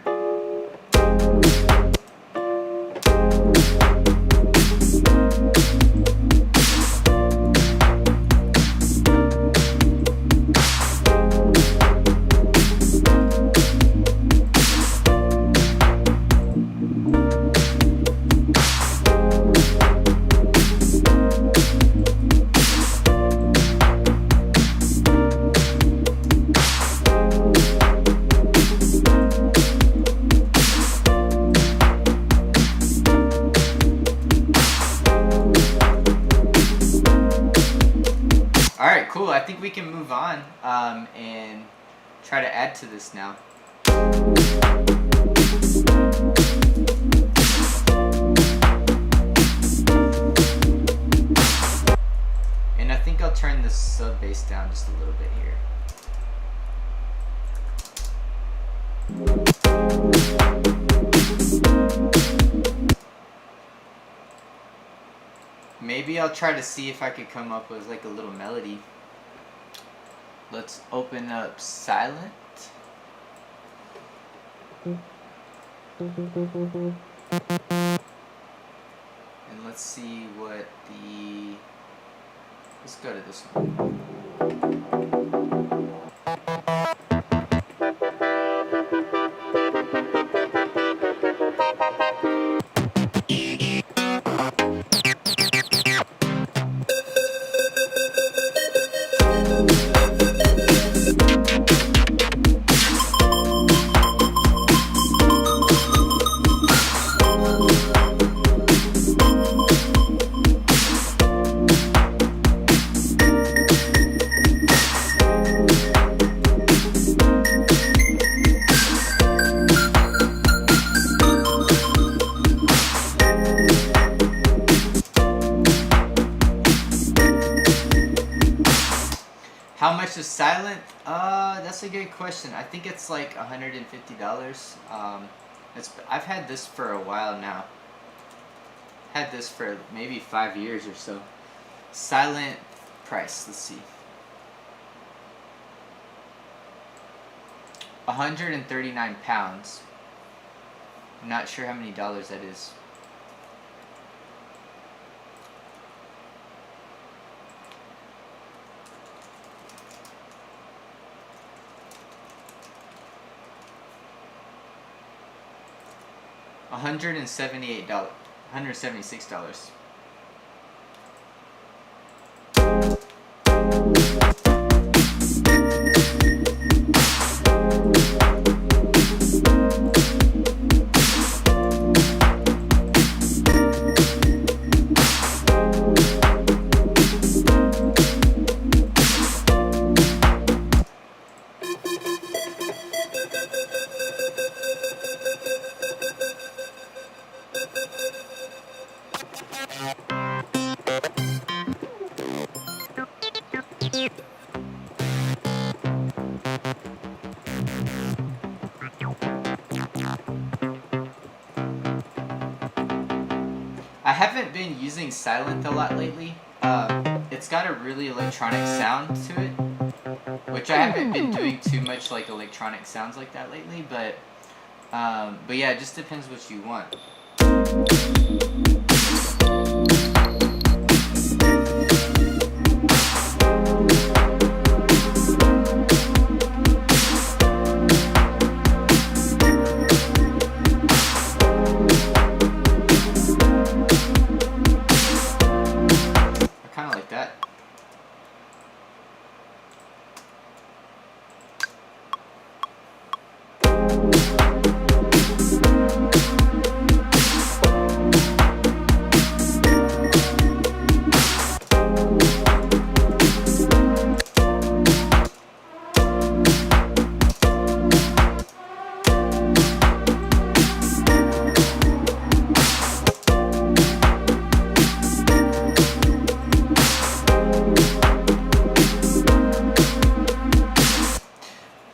Alright, cool. I think we can move on and try to add to this now. And I think I'll turn the sub bass down just a little bit here. Maybe I'll try to see if I could come up with like a little melody. Let's open up silent. And let's see what let's go to this one. purchase Silent? That's a good question. I think it's like $150. I've had this for a while now. Had this for maybe 5 years or so. Silent price, let's see. 139 pounds. I'm not sure how many dollars that is. $178. $176. I haven't been using Silent a lot lately. It's got a really electronic sound to it, which I haven't been doing too much like electronic sounds like that lately. But yeah, it just depends what you want.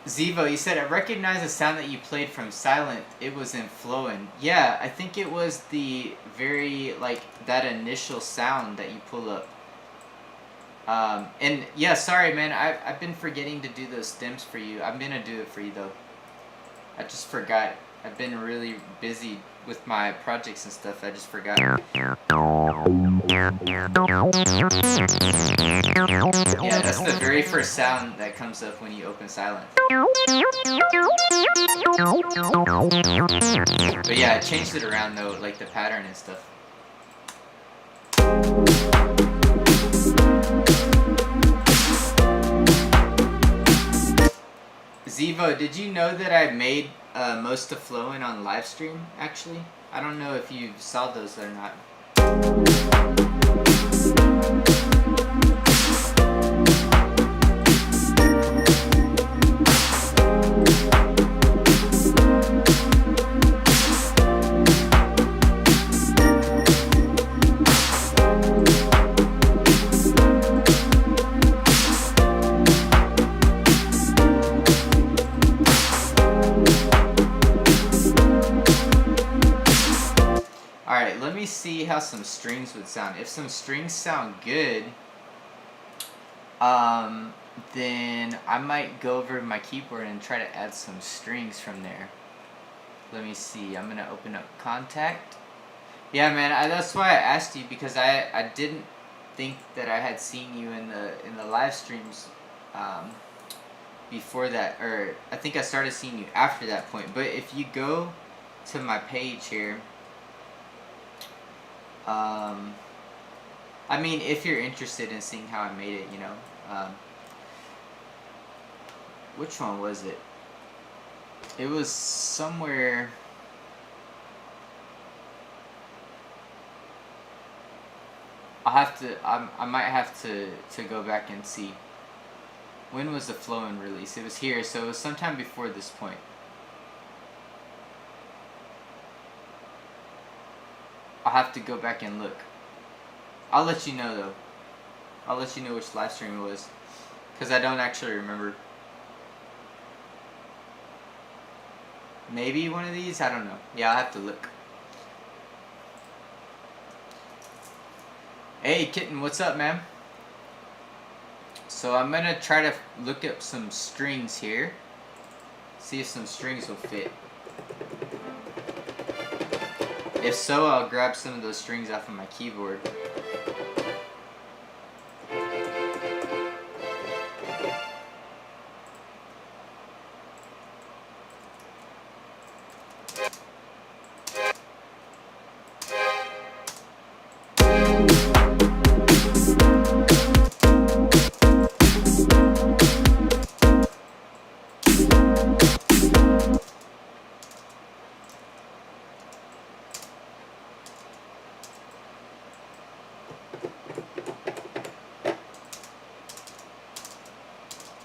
Zevo, you said, I recognize the sound that you played from Silent. It was in Flowin'. Yeah, I think it was the very, like, that initial sound that you pull up. And yeah, sorry, man, I've been forgetting to do those stems for you. I'm gonna do it for you, though. I just forgot. I've been really busy with my projects and stuff. I just forgot. Yeah, that's the very first sound that comes up when you open Silent. But yeah, I changed it around though, like the pattern and stuff. Zevo, did you know that I made most of Flowin' on live stream, actually? I don't know if you saw those or not. Alright, let me see how some strings would sound. If some strings sound good, then I might go over to my keyboard and try to add some strings from there. Let me see. I'm gonna open up Contact. Yeah, man. That's why I asked you, because I didn't think that I had seen you in the live streams before that, or I think I started seeing you after that point. But if you go to my page here. I mean, if you're interested in seeing how I made it, you know. Which one was it? It was somewhere. I might have to go back and see. When was the Flowin' release? It was here, so it was sometime before this point. I'll have to go back and look. I'll let you know though. I'll let you know which live stream it was, Because I don't actually remember. Maybe one of these? I don't know. Yeah, I'll have to look. Hey, Kitten, what's up, man? So I'm gonna try to look up some strings here. See if some strings will fit. If so, I'll grab some of those strings off of my keyboard.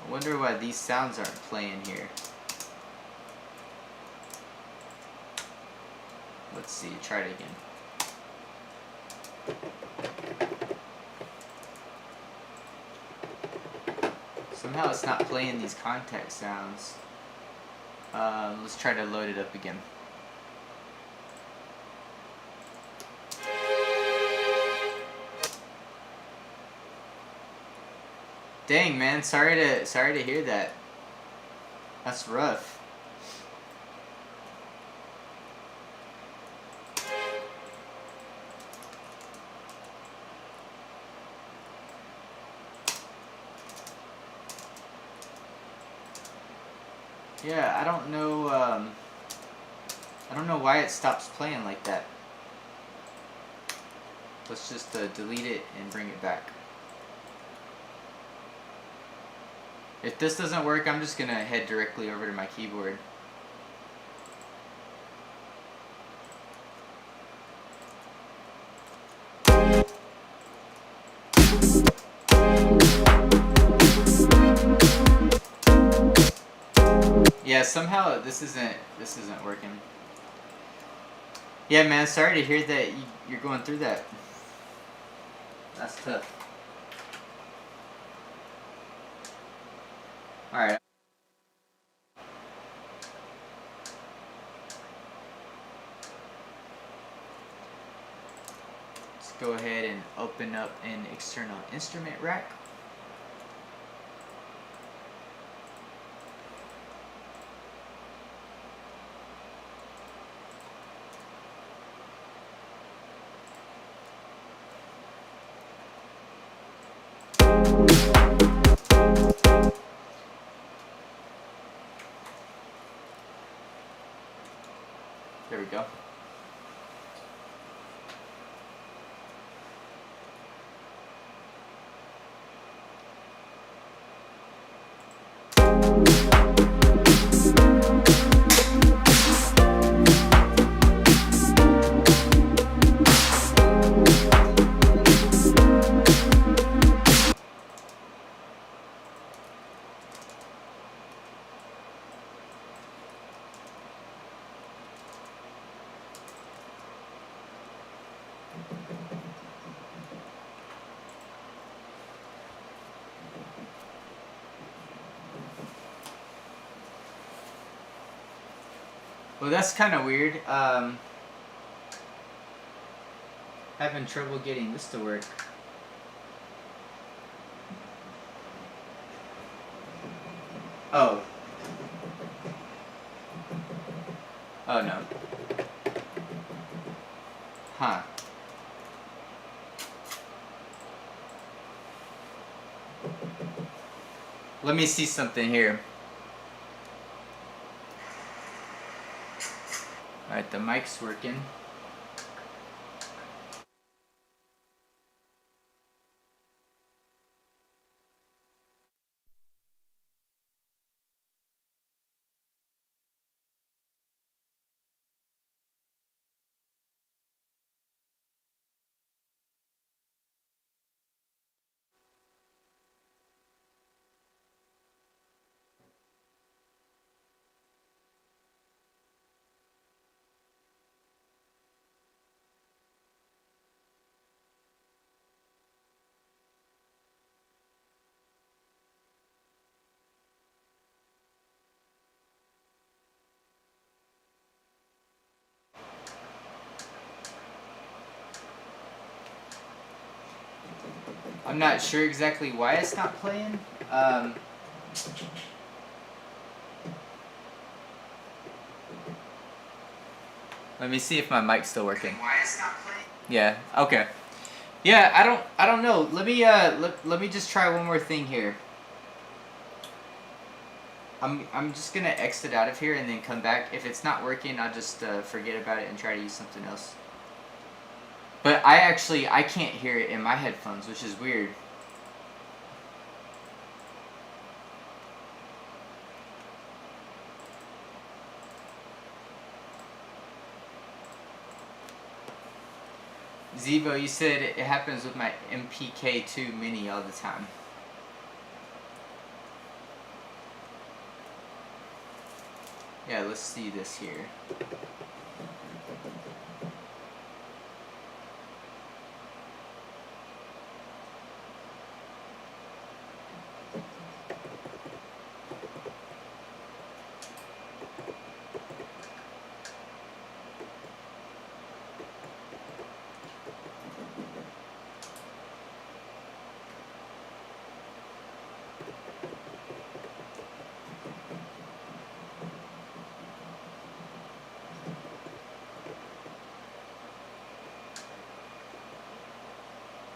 I wonder why these sounds aren't playing here. Let's see, try it again. Somehow it's not playing these contact sounds. Let's try to load it up again. Dang, man, sorry to hear that. That's rough. Yeah, I don't know why it stops playing like that. Let's just delete it and bring it back. If this doesn't work, I'm just gonna head directly over to my keyboard. Yeah, somehow this isn't working. Yeah, man, sorry to hear that you're going through that. That's tough. Alright. Let's go ahead and open up an external instrument rack. There we go. Well, that's kind of weird. Having trouble getting this to work. Oh. Oh no. Huh. Let me see something here. Alright, the mic's working. I'm not sure exactly why it's not playing. Let me see if my mic's still working. Why it's not playing? Yeah. Okay. Yeah. I don't know. Let me let me just try one more thing here. I'm just gonna exit out of here and then come back. If it's not working, I'll just forget about it and try to use something else. But I can't hear it in my headphones, which is weird. Zevo, you said it happens with my MPK2 Mini all the time. Yeah, let's see this here.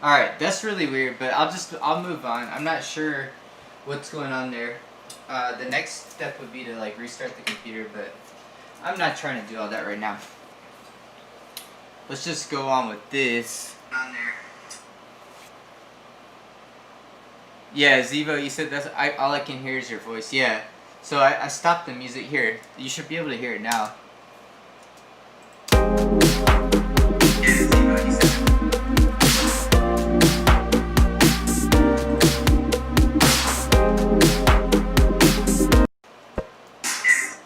Alright, that's really weird, but I'll move on. I'm not sure what's going on there. The next step would be to like restart the computer, but I'm not trying to do all that right now. Let's just go on with this. On there. Yeah, Zevo, you said that's all I can hear is your voice. Yeah. So I stopped the music here. You should be able to hear it now. Yeah, Zevo, you said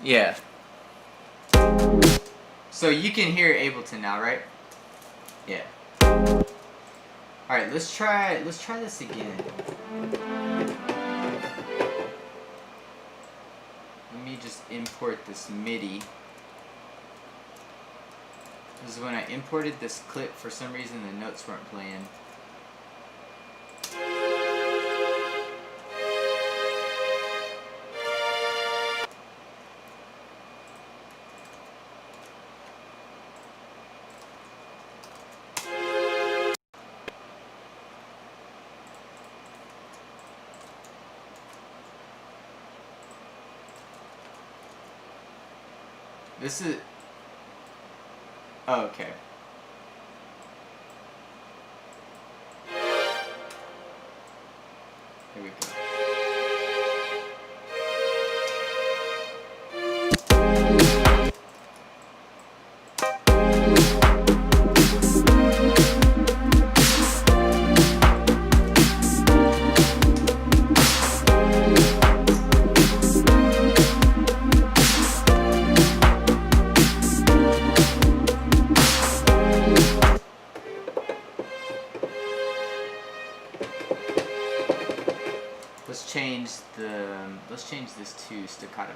yeah. So you can hear Ableton now, right? Yeah. Alright, let's try this again. Let me just import this MIDI. Because when I imported this clip, for some reason the notes weren't playing. This is... Oh, okay. Here we go. Let's change this to staccato.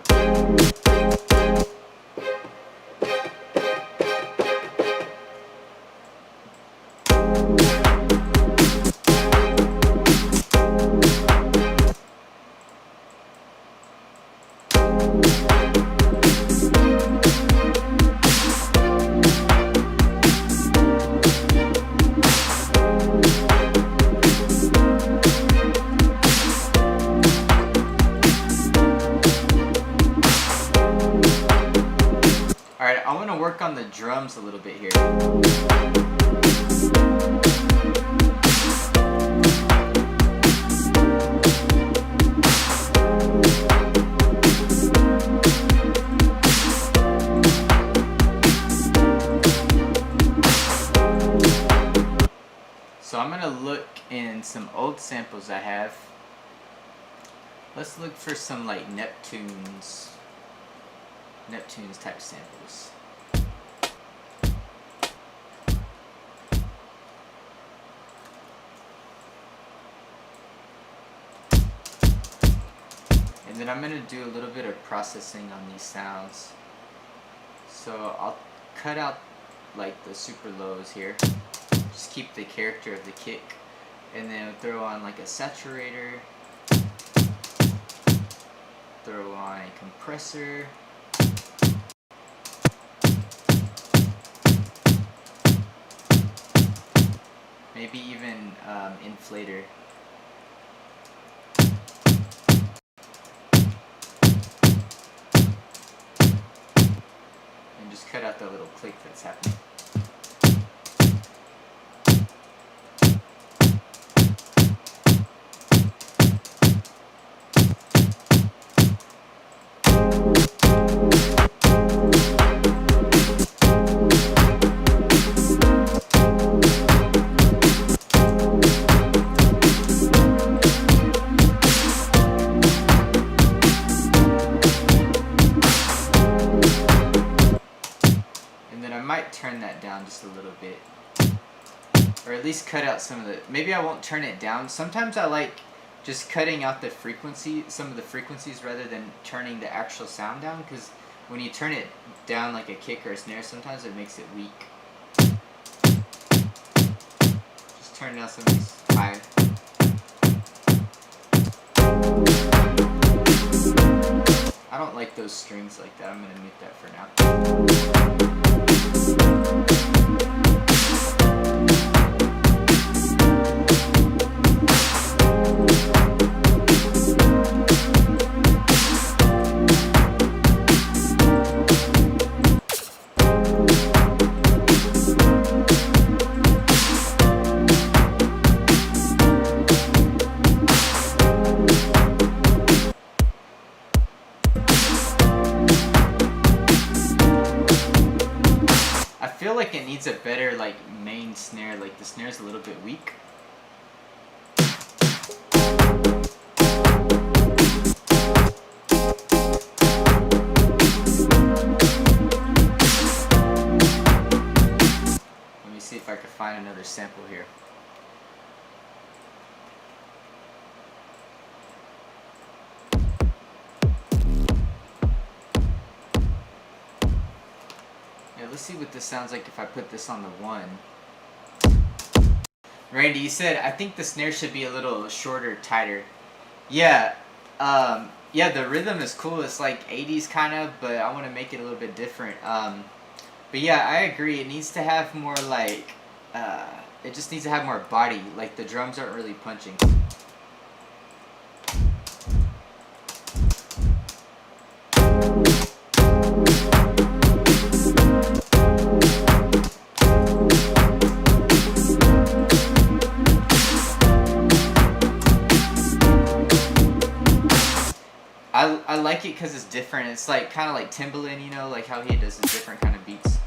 Alright, I want to work on the drums a little bit here. So I'm going to look in some old samples I have. Let's look for some like Neptunes type samples. And then I'm going to do a little bit of processing on these sounds. So I'll cut out like the super lows here. Just keep the character of the kick. and then throw on like a saturator, throw on a compressor, maybe even inflator. And just cut out that little click that's happening. Turn that down just a little bit, or at least cut out some of the, maybe I won't turn it down. Sometimes I like just cutting out the frequency, some of the frequencies, rather than turning the actual sound down, because when you turn it down like a kick or a snare, sometimes it makes it weak. Just turn down some of these high. I don't like those strings like that. I'm gonna mute that for now. I feel like it needs a better like main snare, like the snare's a little bit weak. Let me see if I can find another sample here. Let's see what this sounds like if I put this on the 1. Randy, you said, I think the snare should be a little shorter, tighter. Yeah, yeah, the rhythm is cool. It's like 80's kind of, but I want to make it a little bit different. But yeah, I agree. It needs to have more like, it just needs to have more body. Like the drums aren't really punching. I like it because it's different. It's like kind of like Timbaland, you know, like how he does his different kind of beats.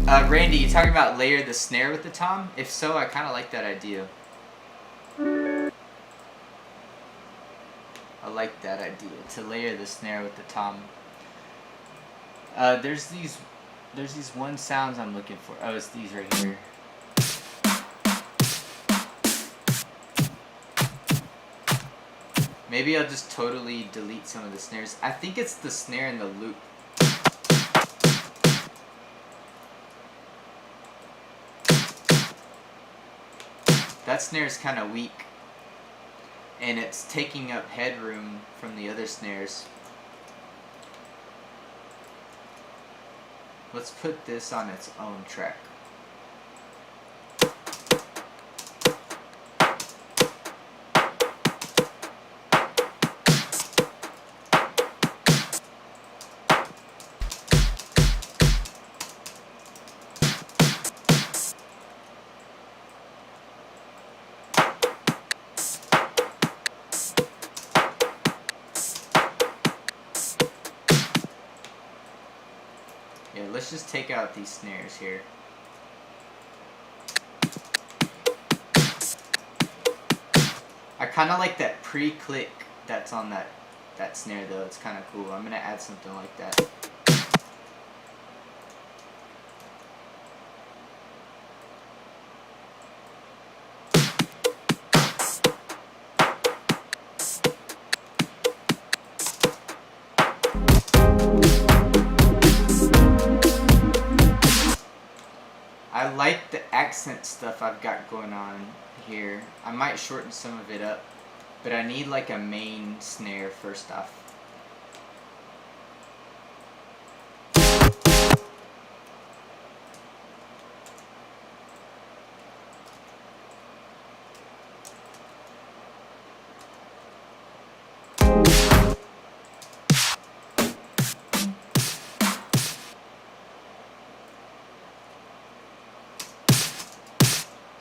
Randy, you talking about layer the snare with the tom? If so, I kind of like that idea. I like that idea, to layer the snare with the tom. There's these one sounds I'm looking for. Oh, it's these right here. Maybe I'll just totally delete some of the snares. I think it's the snare in the loop. That snare is kind of weak, and it's taking up headroom from the other snares. Let's put this on its own track. Yeah, let's just take out these snares here. I kind of like that pre-click that's on that snare though. It's kind of cool. I'm gonna add something like that. I like the accent stuff I've got going on here. I might shorten some of it up, but I need like a main snare first off.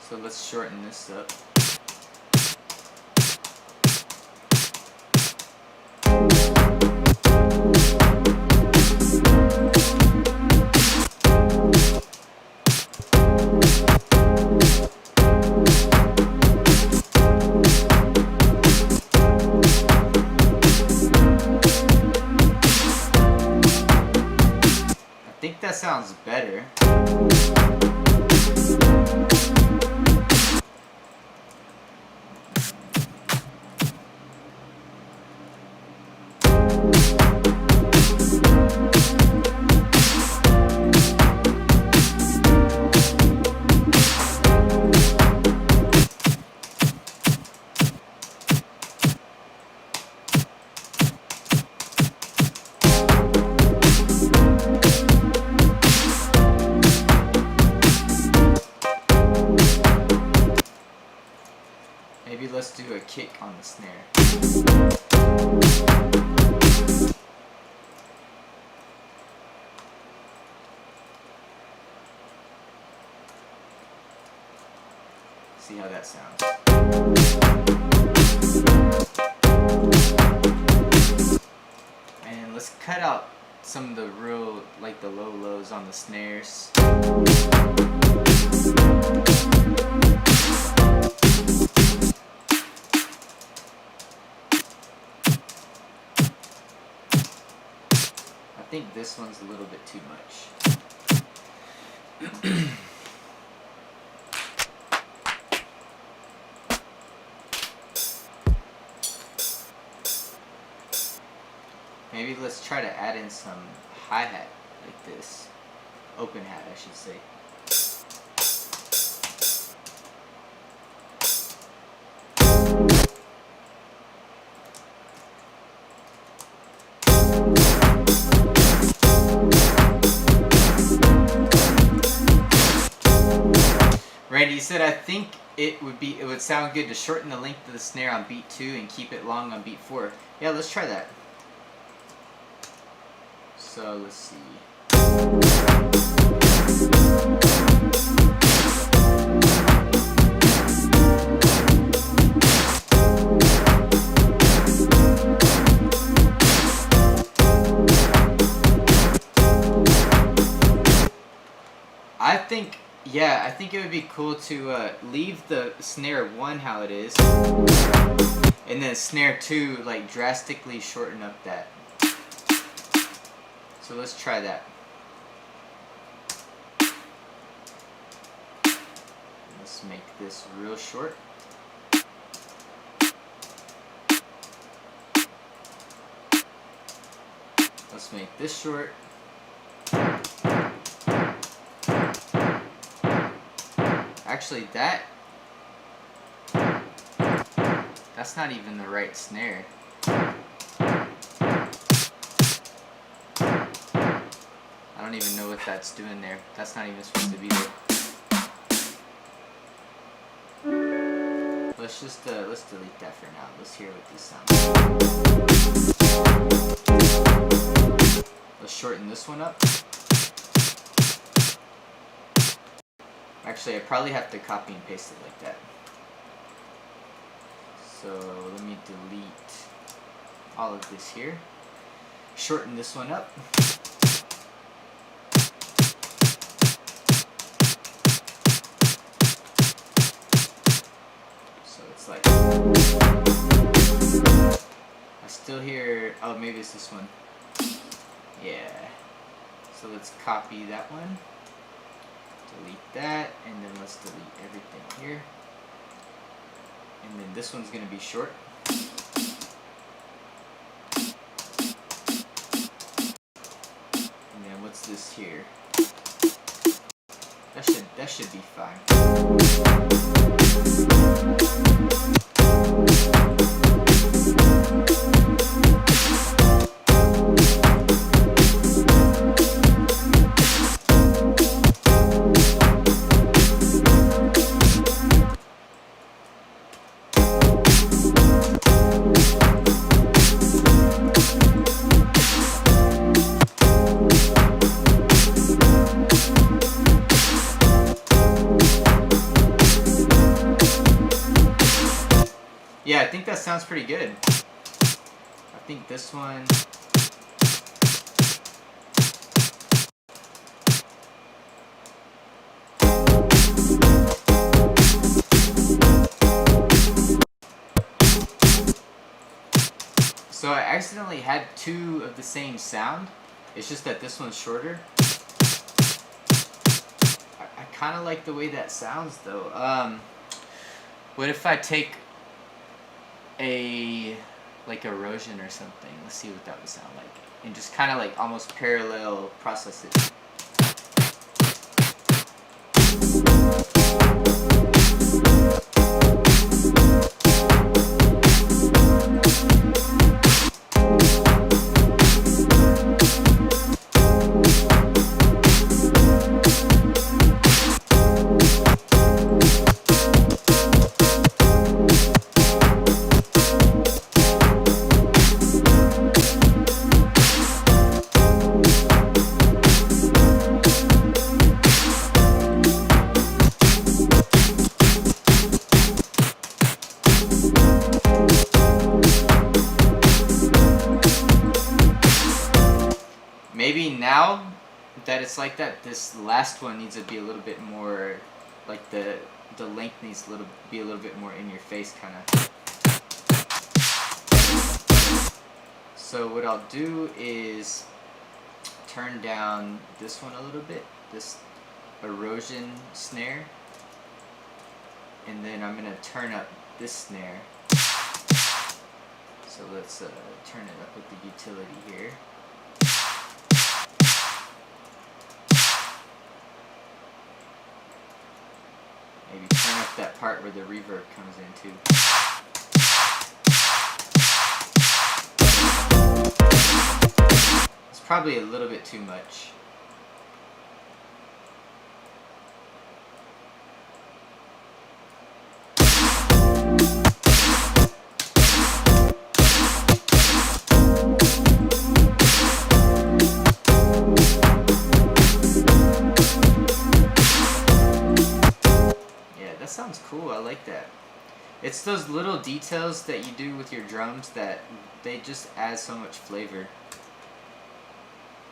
So let's shorten this up. I think that sounds better. Maybe let's do a kick on the snare. See how that sounds. And let's cut out some of the real, like the low lows on the snares. I think this one's a little bit too much. Maybe let's try to add in some hi-hat like this. Open hat, I should say. Randy, you said I think it would sound good to shorten the length of the snare on beat 2 and keep it long on beat 4. Yeah, let's try that. So let's see. I think it would be cool to leave the snare 1 how it is, and then snare 2 like drastically shorten up that. So let's try that. Let's make this real short. Let's make this short. Actually, that's not even the right snare. I don't even know what that's doing there. That's not even supposed to be there. Let's just let's delete that for now. Let's hear what this sounds. Let's shorten this one up. Actually, I probably have to copy and paste it like that. So let me delete all of this here. Shorten this one up. So it's like, I still hear, oh maybe it's this one. Yeah. So let's copy that one. Delete that, and then let's delete everything here. And then this one's going to be short. And then what's this here? That should be fine. Yeah, I think that sounds pretty good. I think this one. So I accidentally had two of the same sound. It's just that this one's shorter. I kind of like the way that sounds though. What if I take a like erosion or something? Let's see what that would sound like, and just kind of like almost parallel process it. Maybe now that it's like that, this last one needs to be a little bit more, like the length needs to be a little bit more in your face kind of. So what I'll do is turn down this one a little bit, this erosion snare, and then I'm going to turn up this snare. So let's turn it up with the utility here. Maybe turn up that part where the reverb comes in too. It's probably a little bit too much. Sounds cool. I like that. It's those little details that you do with your drums that they just add so much flavor.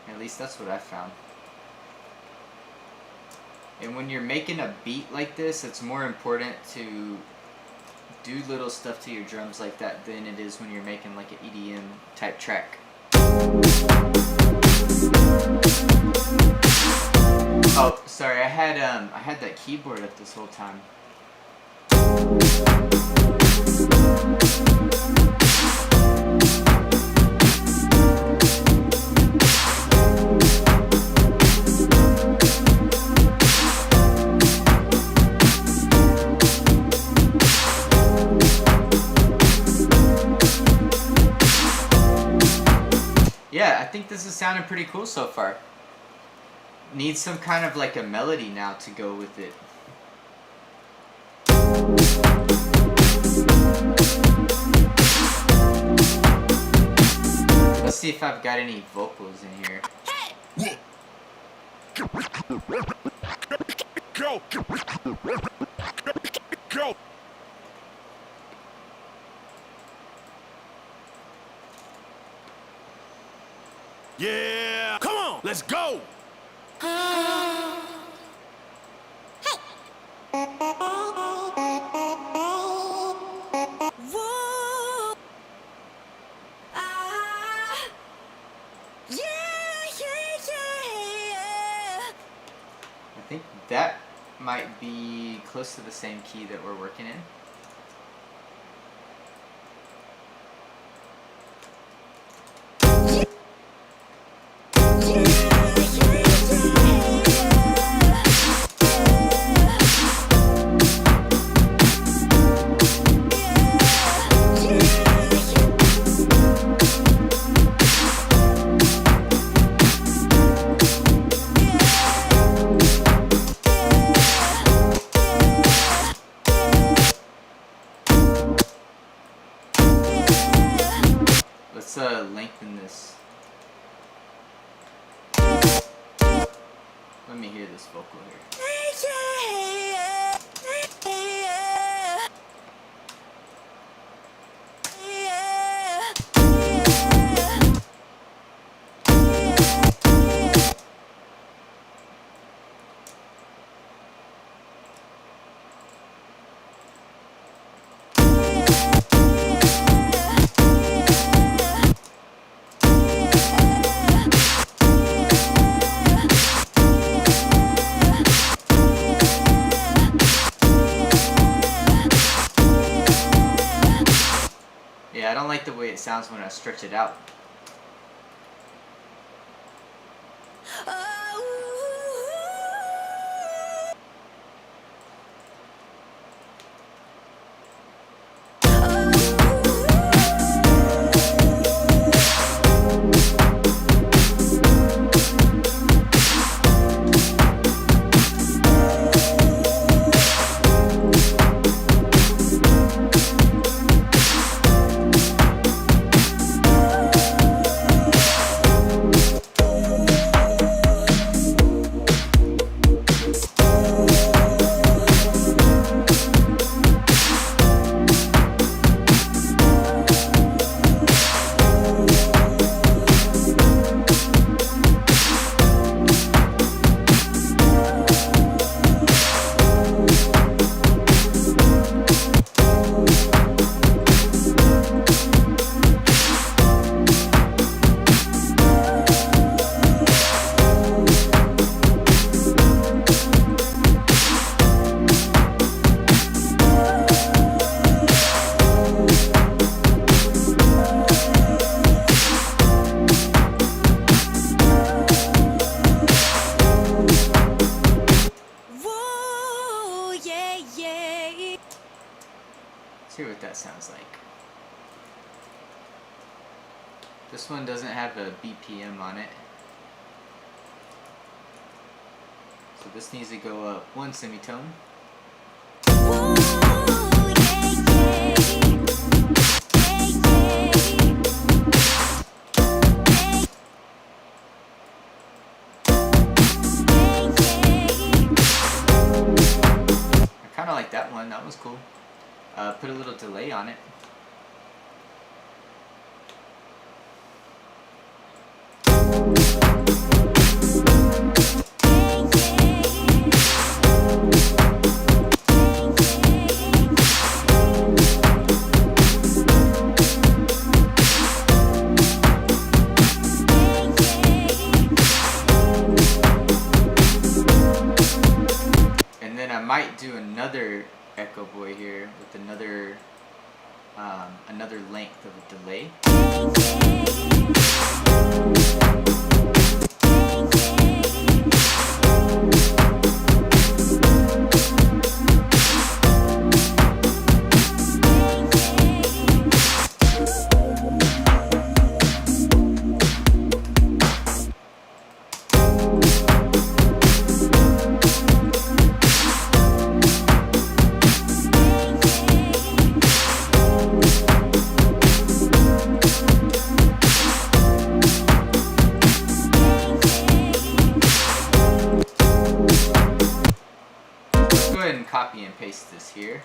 At least that's what I found. And when you're making a beat like this, it's more important to do little stuff to your drums like that than it is when you're making like an EDM type track. Oh, sorry. I had that keyboard up this whole time. Yeah, I think this is sounding pretty cool so far. Needs some kind of like a melody now to go with it. Let's see if I've got any vocals in here. Go! Go! Yeah! Come on! Let's go! I think that might be close to the same key that we're working in. in this. Let me hear this vocal here. Yeah, I don't like the way it sounds when I stretch it out. Let's hear what that sounds like. This one doesn't have a BPM on it. So this needs to go up one semitone. I kind of like that one. That was cool. Put a little delay on it. And then I might do another echo boy here with another length of a delay. And copy and paste this here.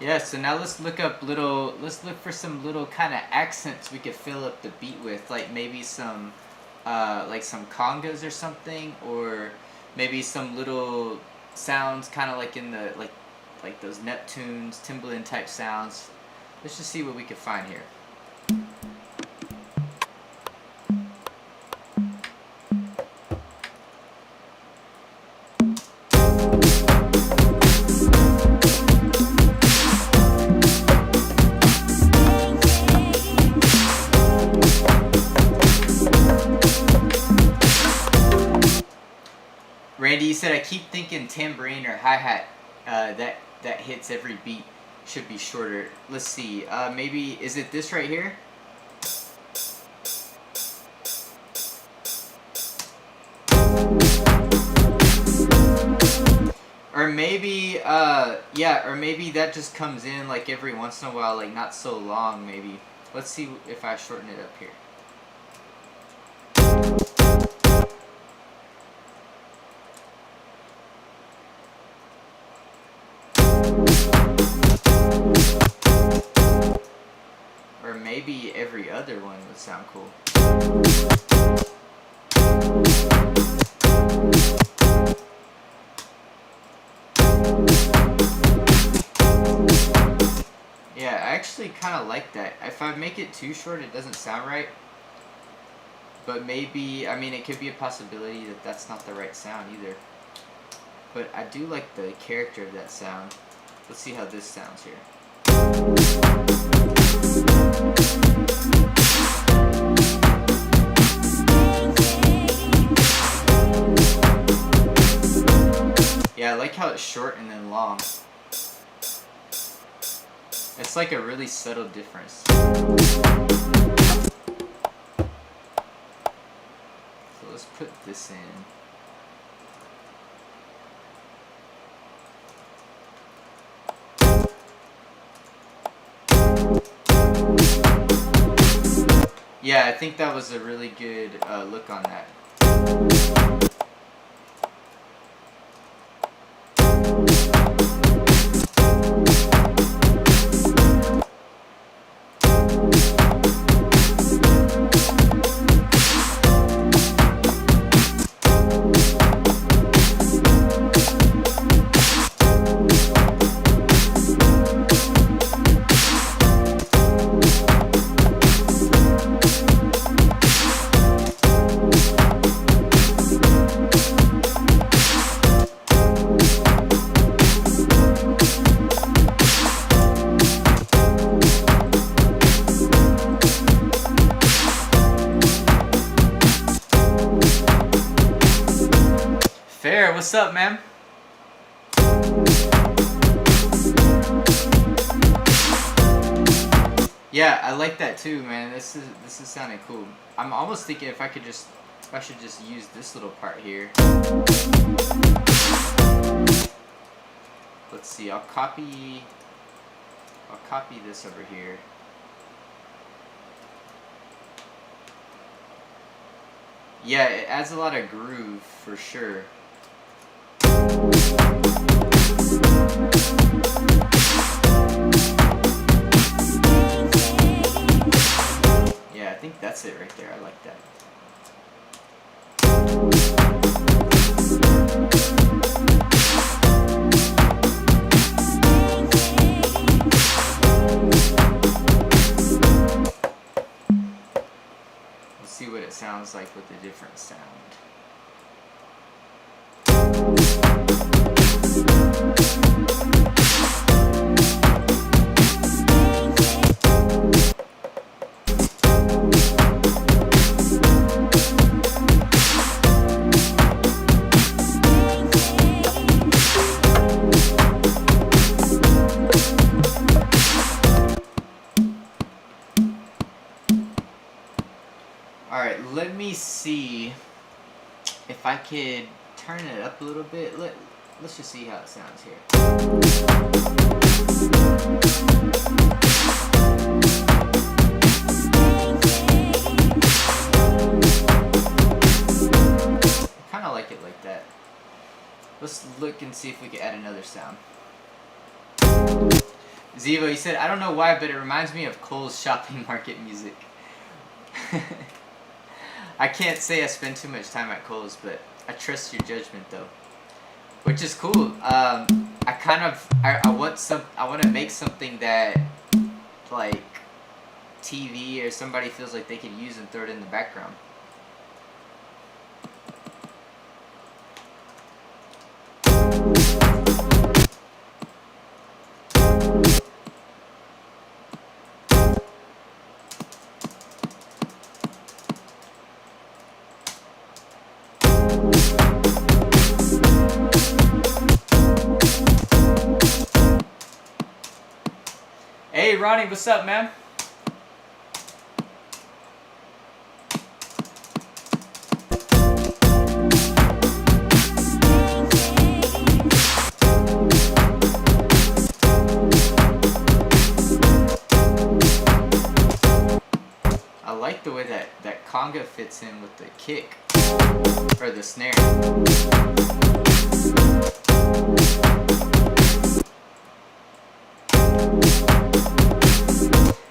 Yeah, so now let's look for some little kind of accents we could fill up the beat with, like maybe some some congas or something, or maybe some little sounds kind of like in the like those Neptunes, Timbaland type sounds. Let's just see what we can find here. tambourine or hi-hat that hits every beat should be shorter. Let's see. Maybe is it this right here? Or maybe, yeah, or maybe that just comes in like every once in a while, like not so long, maybe. Let's see if I shorten it up here. Or maybe every other one would sound cool. Yeah, I actually kind of like that. If I make it too short, it doesn't sound right. But maybe, I mean, it could be a possibility that that's not the right sound either. But I do like the character of that sound. Let's see how this sounds here. Yeah, I like how it's short and then long. It's like a really subtle difference. So let's put this in. Yeah, I think that was a really good look on that. What's up, man? Yeah, I like that too, man. This is sounding cool. I'm almost thinking if I should just use this little part here. Let's see. I'll copy this over here. Yeah, it adds a lot of groove for sure. Yeah, I think that's it right there. I like that. Let's see what it sounds like with a different sound. Alright, let me see if I could turn it up a little bit. Let's just see how it sounds here. I kind of like it like that. Let's look and see if we can add another sound. Zivo, he said, I don't know why, but it reminds me of Cole's shopping market music. I can't say I spend too much time at Kohl's, but I trust your judgment though, which is cool. I want to make something that like TV or somebody feels like they can use and throw it in the background. Ronnie, what's up, man? I like the way that conga fits in with the kick or the snare.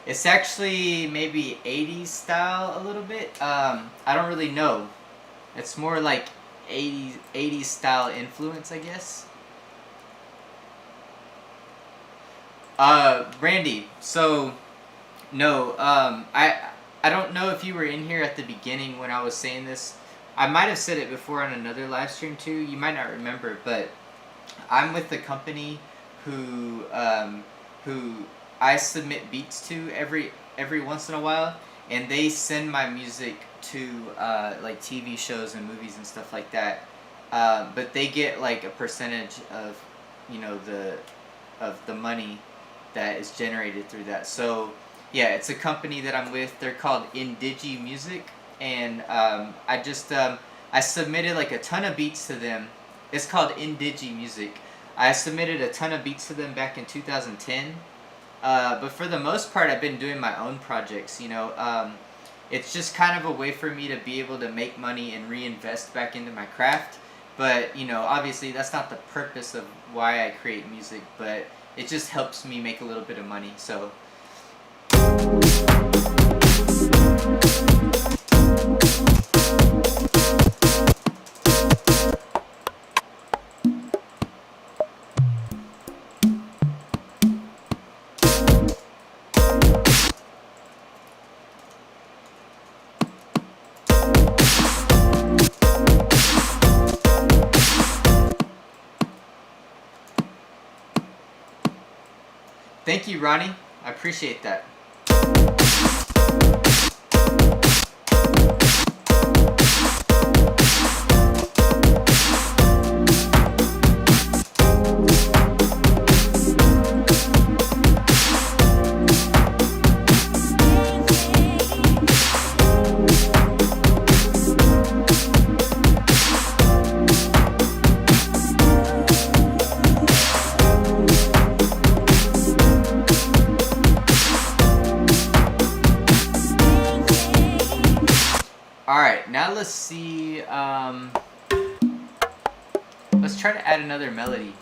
It's actually maybe 80s style a little bit. I don't really know. It's more like 80s style influence, I guess. Randy, so no, I don't know if you were in here at the beginning when I was saying this. I might have said it before on another live stream too. You might not remember, but I'm with the company who I submit beats to every once in a while, and they send my music to like TV shows and movies and stuff like that. But they get like a percentage of, you know, the money that is generated through that. So yeah, it's a company that I'm with. They're called Indigi Music, and I submitted like a ton of beats to them. It's called Indigi Music. I submitted a ton of beats to them back in 2010. But for the most part, I've been doing my own projects, you know. It's just kind of a way for me to be able to make money and reinvest back into my craft. But, you know, obviously that's not the purpose of why I create music, but it just helps me make a little bit of money, so. Thank you, Ronnie. I appreciate that. Alright, now let's see, let's try to add another melody.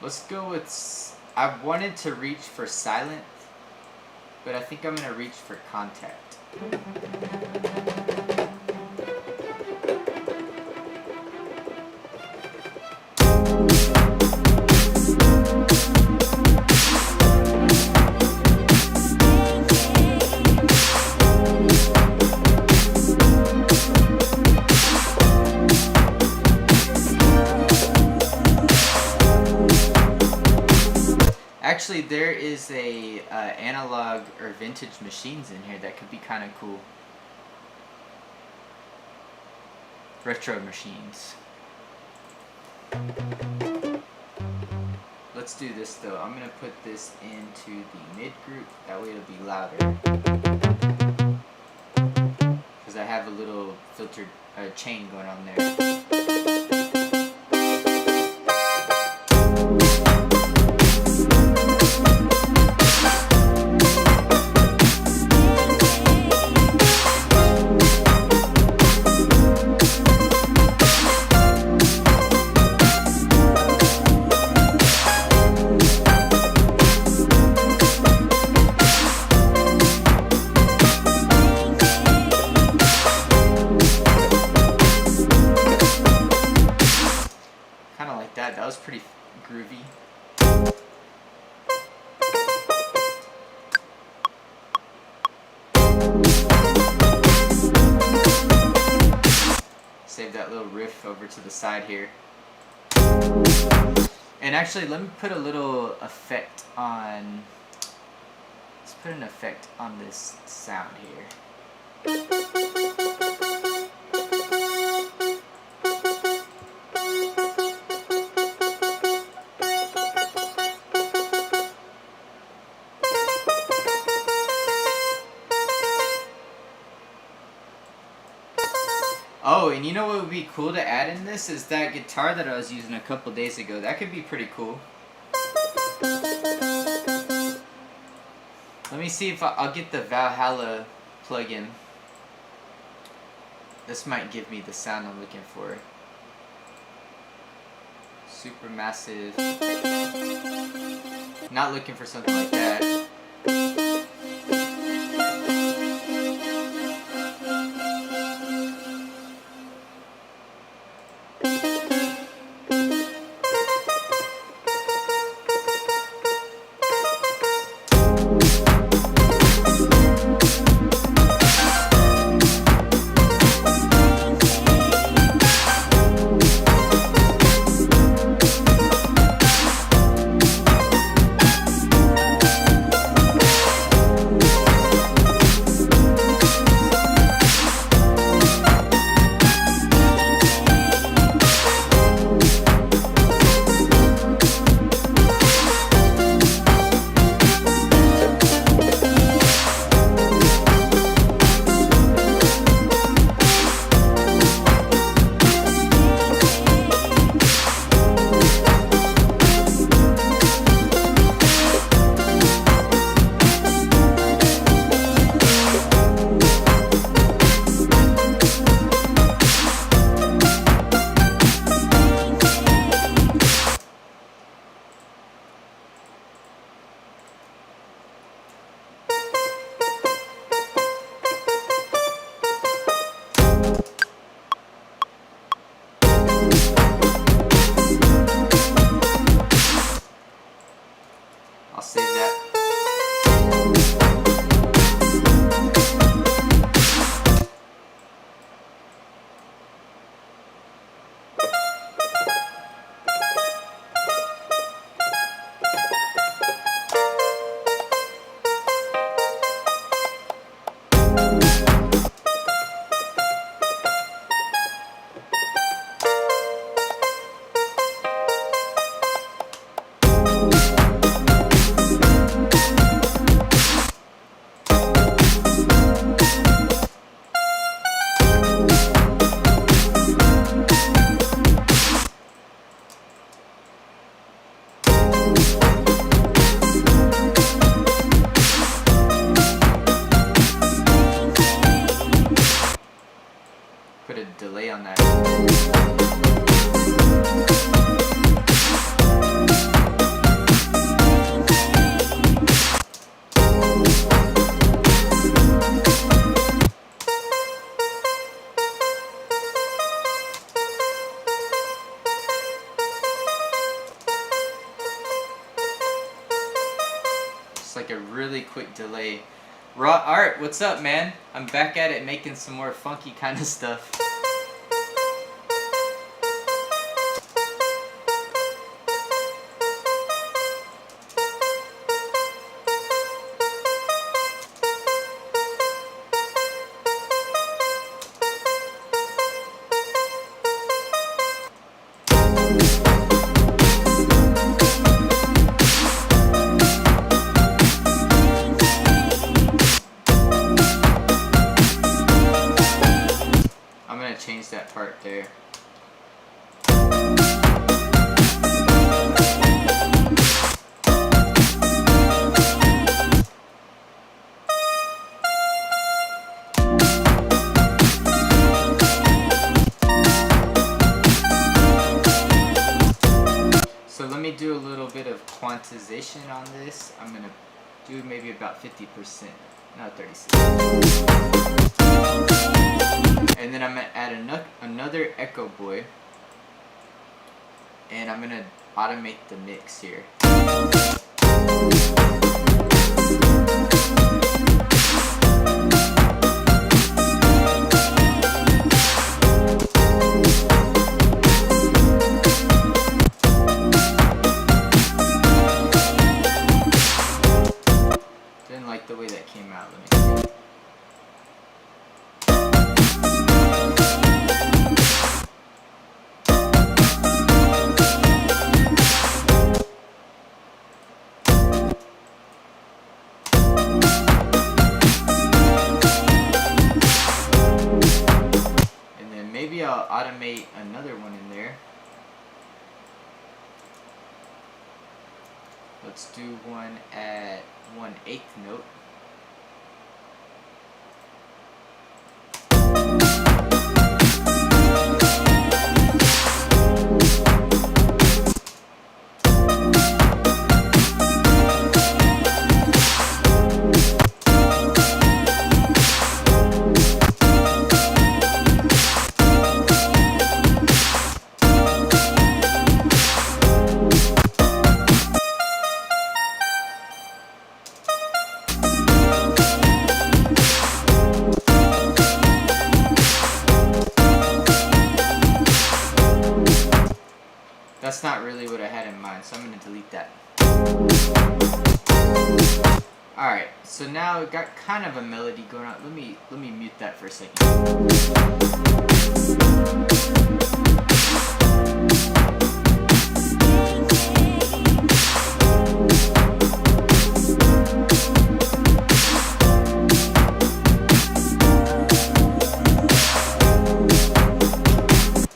Let's go with, I wanted to reach for silent, but I think I'm going to reach for contact. Actually, there is a analog or vintage machines in here that could be kind of cool. Retro machines. Let's do this though. I'm gonna put this into the mid group. That way it'll be louder. Because I have a little filtered chain going on there. That was pretty groovy. Save that little riff over to the side here. And actually, let me put a little effect on Let's put an effect on this sound here. Oh, and you know what would be cool to add in this is that guitar that I was using a couple days ago. That could be pretty cool. Let me see if I'll get the Valhalla plugin. This might give me the sound I'm looking for. Super massive. Not looking for something like that. I'll save that. Put a delay on that. Just like a really quick delay. Raw Art, what's up, man? I'm back at it making some more funky kind of stuff. Change that part there. So let me do a little bit of quantization on this. I'm gonna do maybe about 50%, not 36. And then I'm going to add another Echo Boy. And I'm going to automate the mix here. Didn't like automate another one in there. Let's do one at 1/8 note. That's not really what I had in mind, so I'm going to delete that. Alright, so now it got kind of a melody going on. Let me mute that for a second.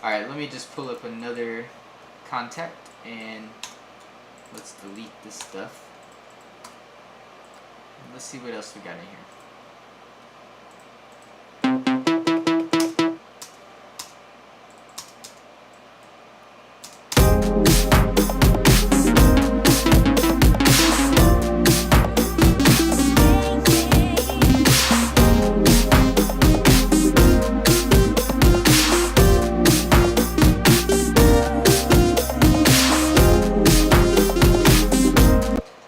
Alright, let me just pull up another contact and let's delete this stuff. Let's see what else we got in here.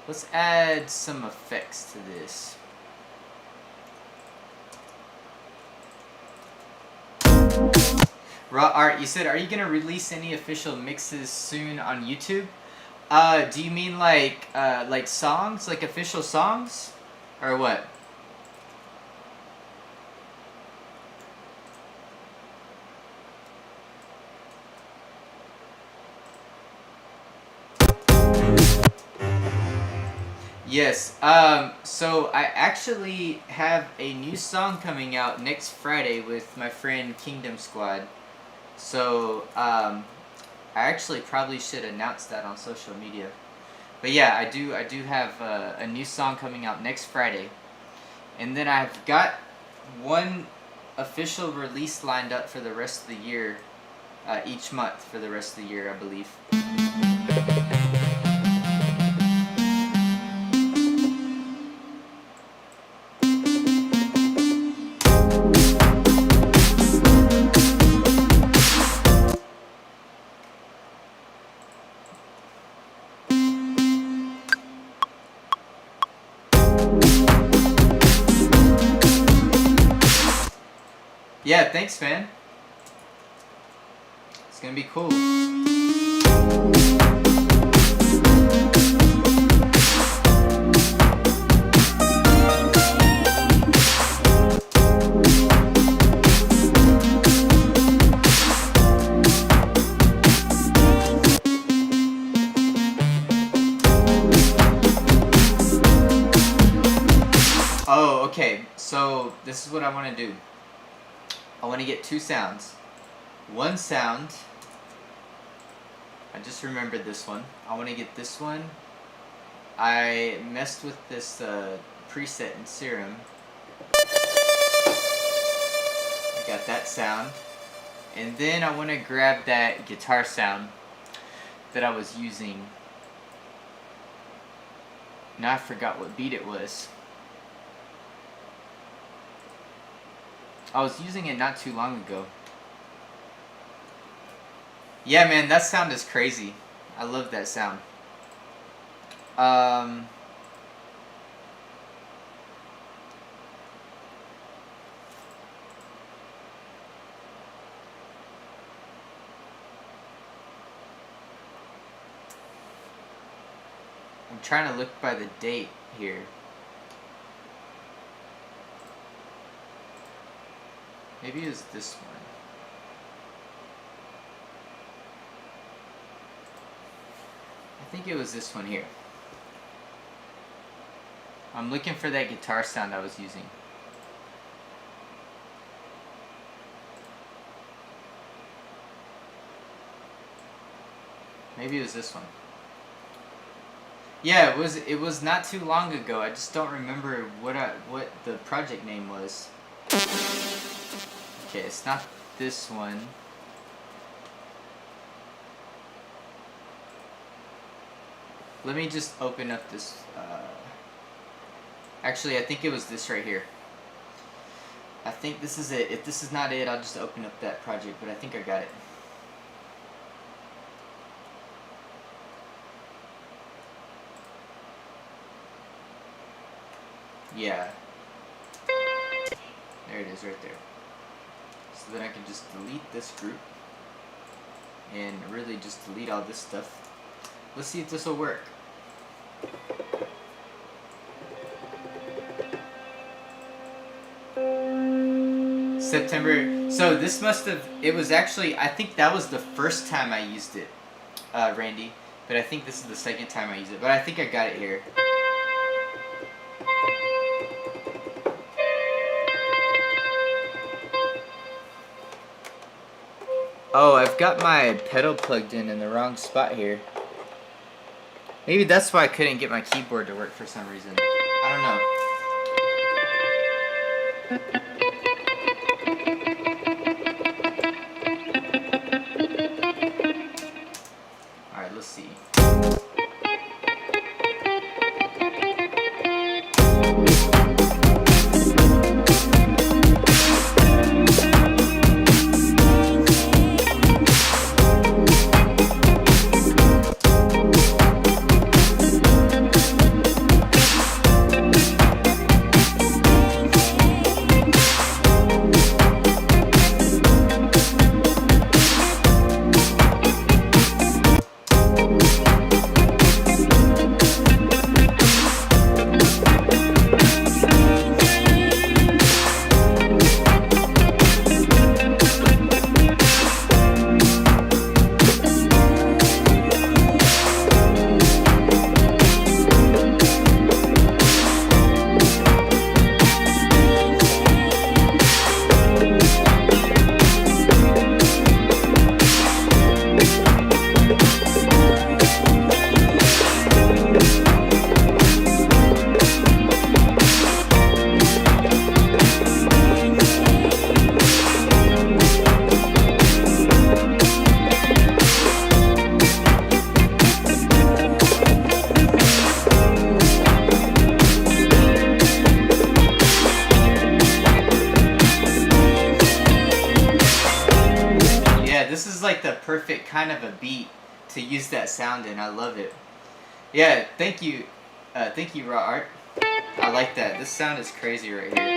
Let's add some effects to this. Raw art, you said, are you gonna release any official mixes soon on YouTube? Do you mean like songs, like official songs, or what? Yes, so I actually have a new song coming out next Friday with my friend Kingdom Squad. So, I actually probably should announce that on social media. But yeah, I do have a new song coming out next Friday. And then I've got one official release lined up for the rest of the year, each month for the rest of the year, I believe. Yeah, thanks, man. It's gonna be cool. Oh, okay. So this is what I want to do. I want to get two sounds. One sound, I just remembered this one. I want to get this one. I messed with this preset in Serum. I got that sound. And then I want to grab that guitar sound that I was using. Now I forgot what beat it was. I was using it not too long ago. Yeah, man, that sound is crazy. I love that sound. I'm trying to look by the date here. Maybe it was this one. I think it was this one here. I'm looking for that guitar sound I was using. Maybe it was this one. Yeah, it was not too long ago. I just don't remember what the project name was. Okay, it's not this one. Let me just open up this. Actually, I think it was this right here. I think this is it. If this is not it, I'll just open up that project, but I think I got it. Yeah. There it is right there. So then I can just delete this group and really just delete all this stuff. Let's see if this will work. September. So this must have, it was actually, I think that was the first time I used it, Randy. But I think this is the second time I used it. But I think I got it here. Oh, I've got my pedal plugged in the wrong spot here. Maybe that's why I couldn't get my keyboard to work for some reason. I don't know. Alright, let's see. This is like the perfect kind of a beat to use that sound in. I love it. Yeah, thank you, Raw Art. I like that. This sound is crazy right here.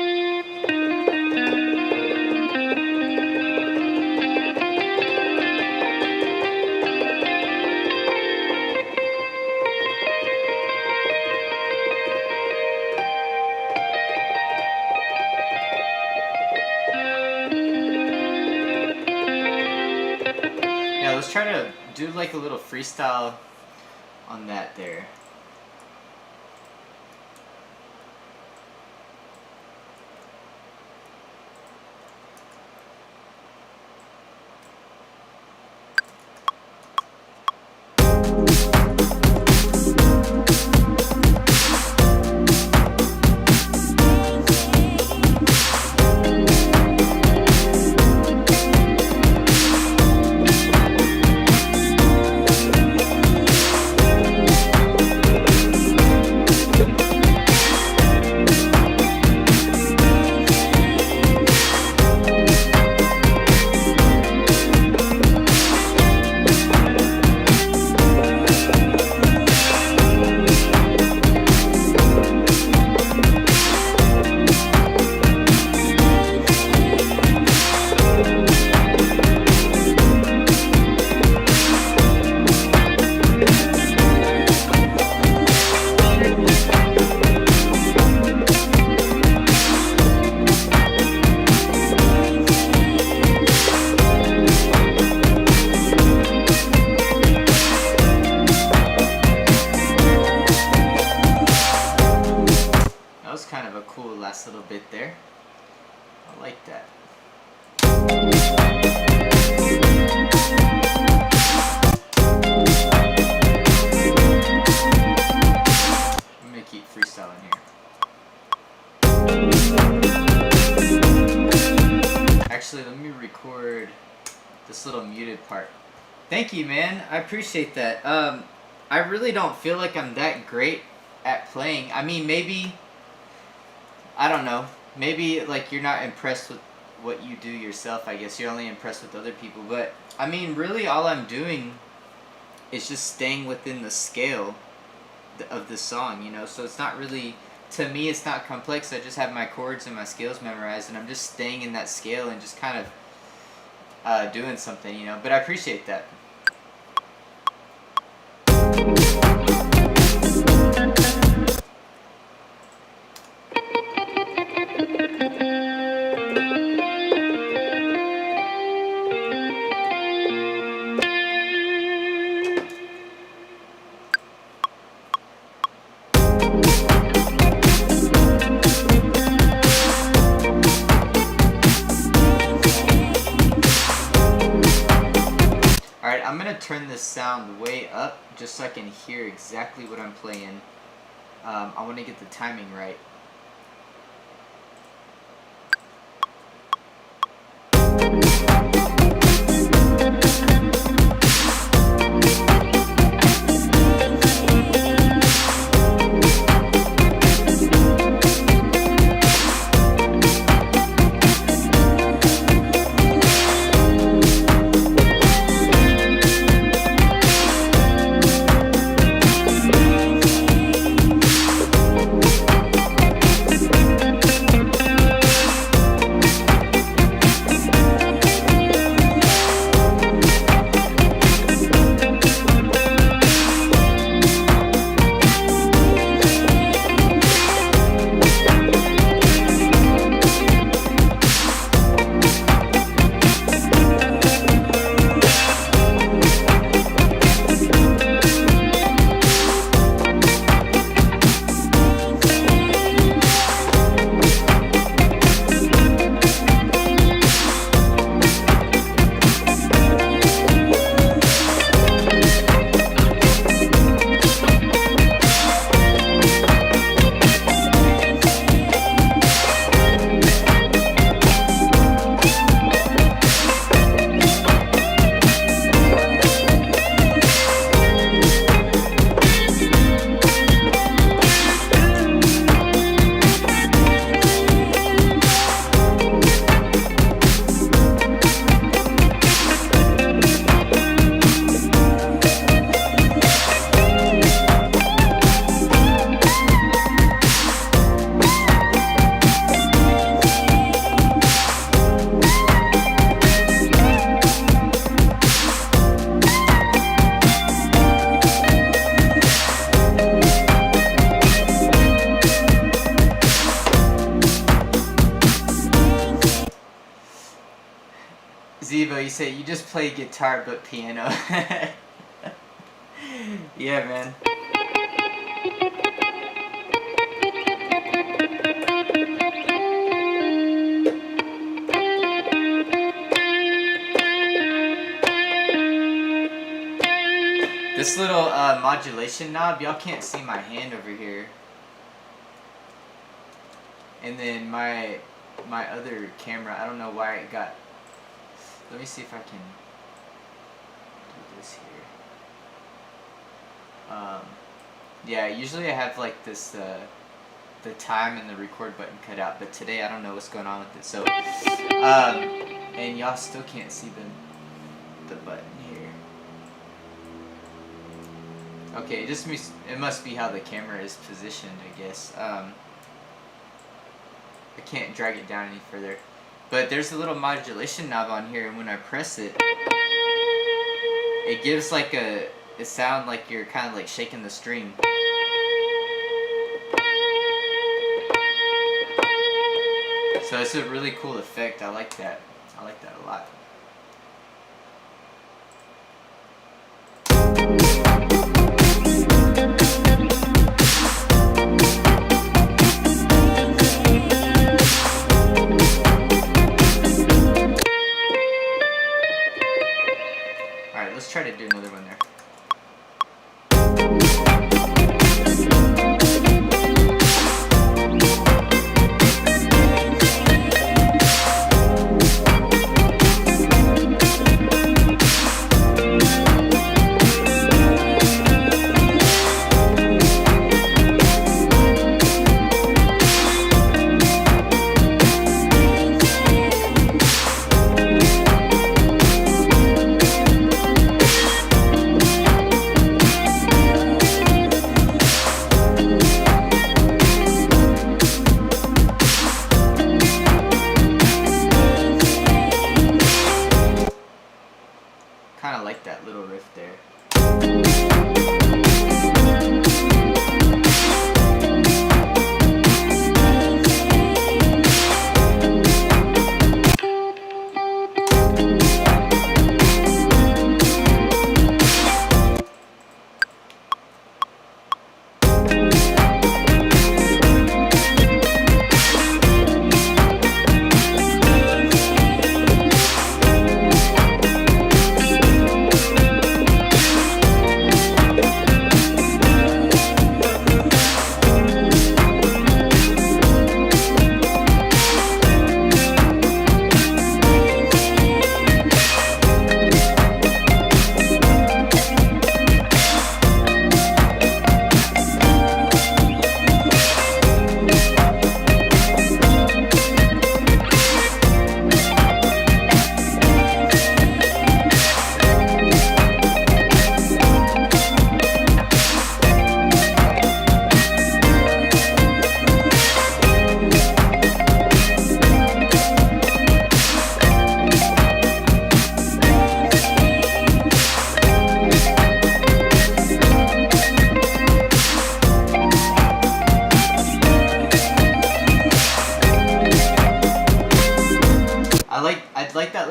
Let's try to do like a little freestyle on that there. Kind of a cool last little bit there. I like that. This little muted part. Thank you, man. I appreciate that. I really don't feel like I'm that great at playing. I mean, maybe, I don't know. Maybe like you're not impressed with what you do yourself. I guess you're only impressed with other people. But I mean, really, all I'm doing is just staying within the scale of the song, you know. So it's not really, to me, it's not complex. I just have my chords and my scales memorized, and I'm just staying in that scale and just kind of doing something, you know. But I appreciate that. I'm gonna turn this sound way up just so I can hear exactly what I'm playing. I want to get the timing right. Zivo, you say you just play guitar but piano. Yeah, man. This little modulation knob, y'all can't see my hand over here. And then my other camera, I don't know why it got. Let me see if I can do this here. Yeah, usually I have like this the time and the record button cut out, but today I don't know what's going on with it. So and y'all still can't see the button here. Okay, it must be how the camera is positioned, I guess. I can't drag it down any further. But there's a little modulation knob on here, and when I press it, it gives like it sound like you're kind of like shaking the string. So it's a really cool effect. I like that. I like that a lot. Let's try to do another one there.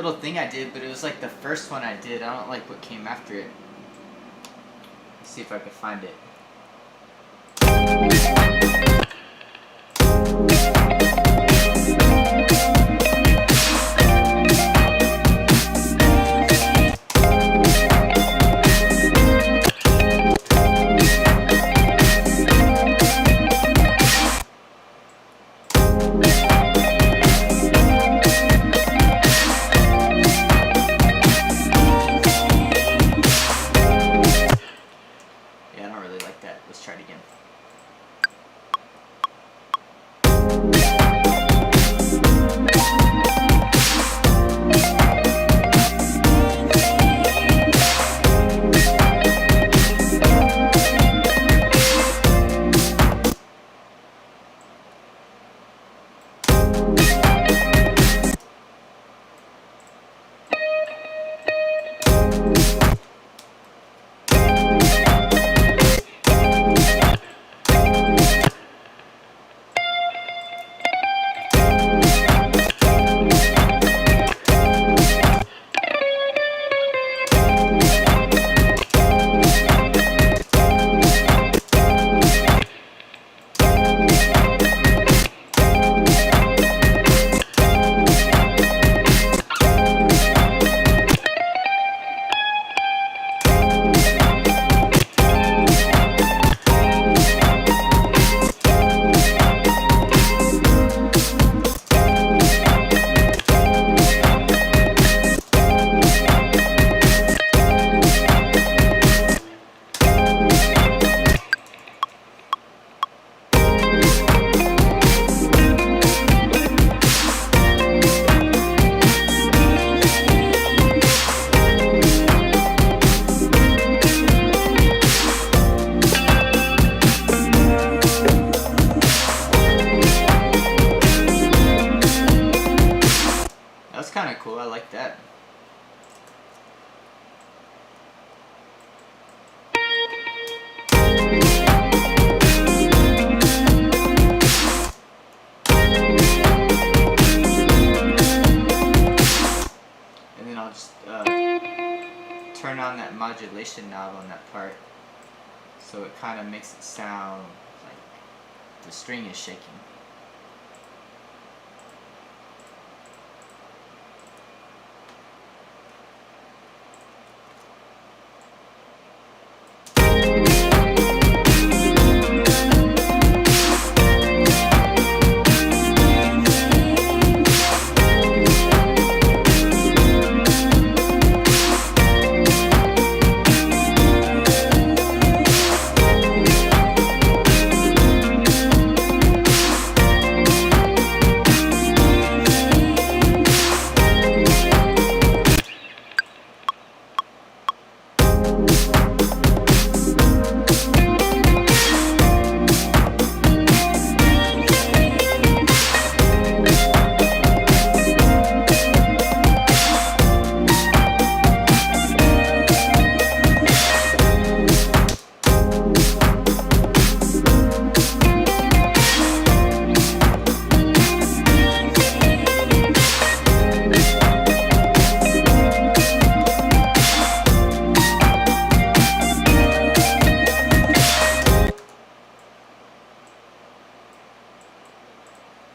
little thing I did, but it was like the first one I did. I don't like what came after it. Let's see if I can find it. Let's try it again. That's kind of cool. I like that. And then I'll just turn on that modulation knob on that part, so it kind of makes it sound like the string is shaking.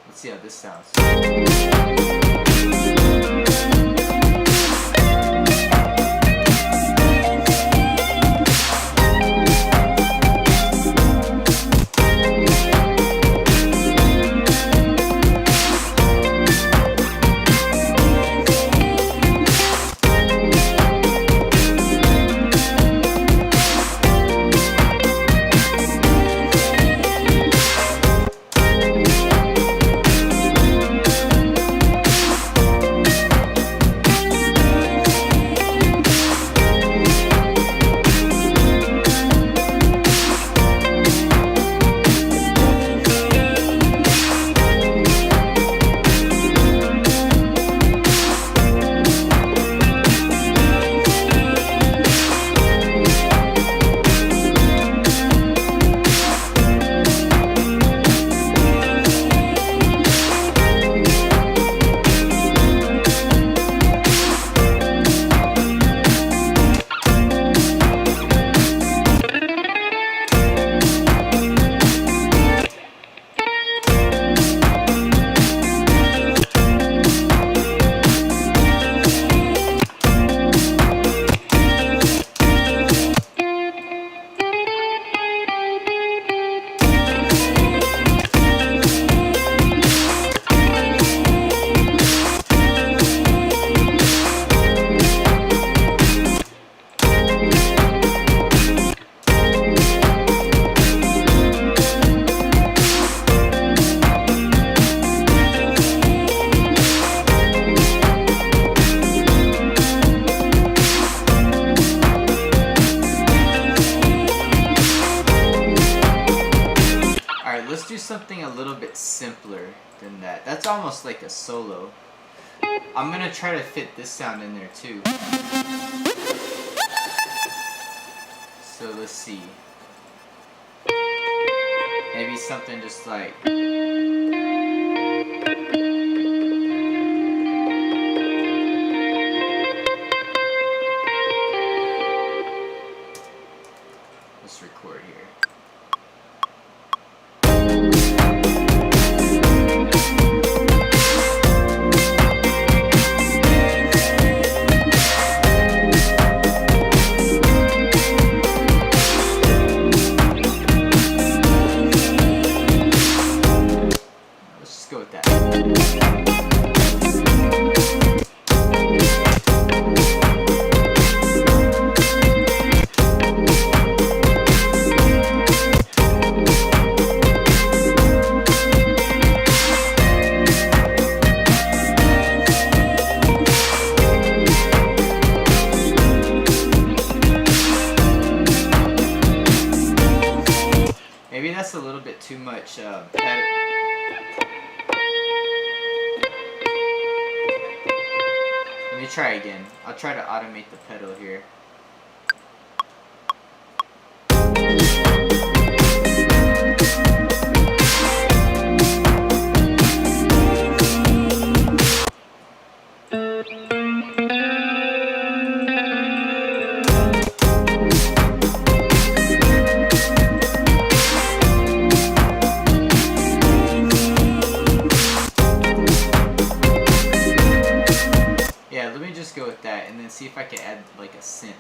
Let's see how this sounds. let's do something a little bit simpler than that. That's almost like a solo. I'm gonna try to fit this sound in there too. So let's see. Maybe something just like... Let's record here. Let's just go with that. Maybe that's a little bit too much Let me try again. I'll try to automate the pedal here. Yeah, let me just go with that and then see if I can add like a synth.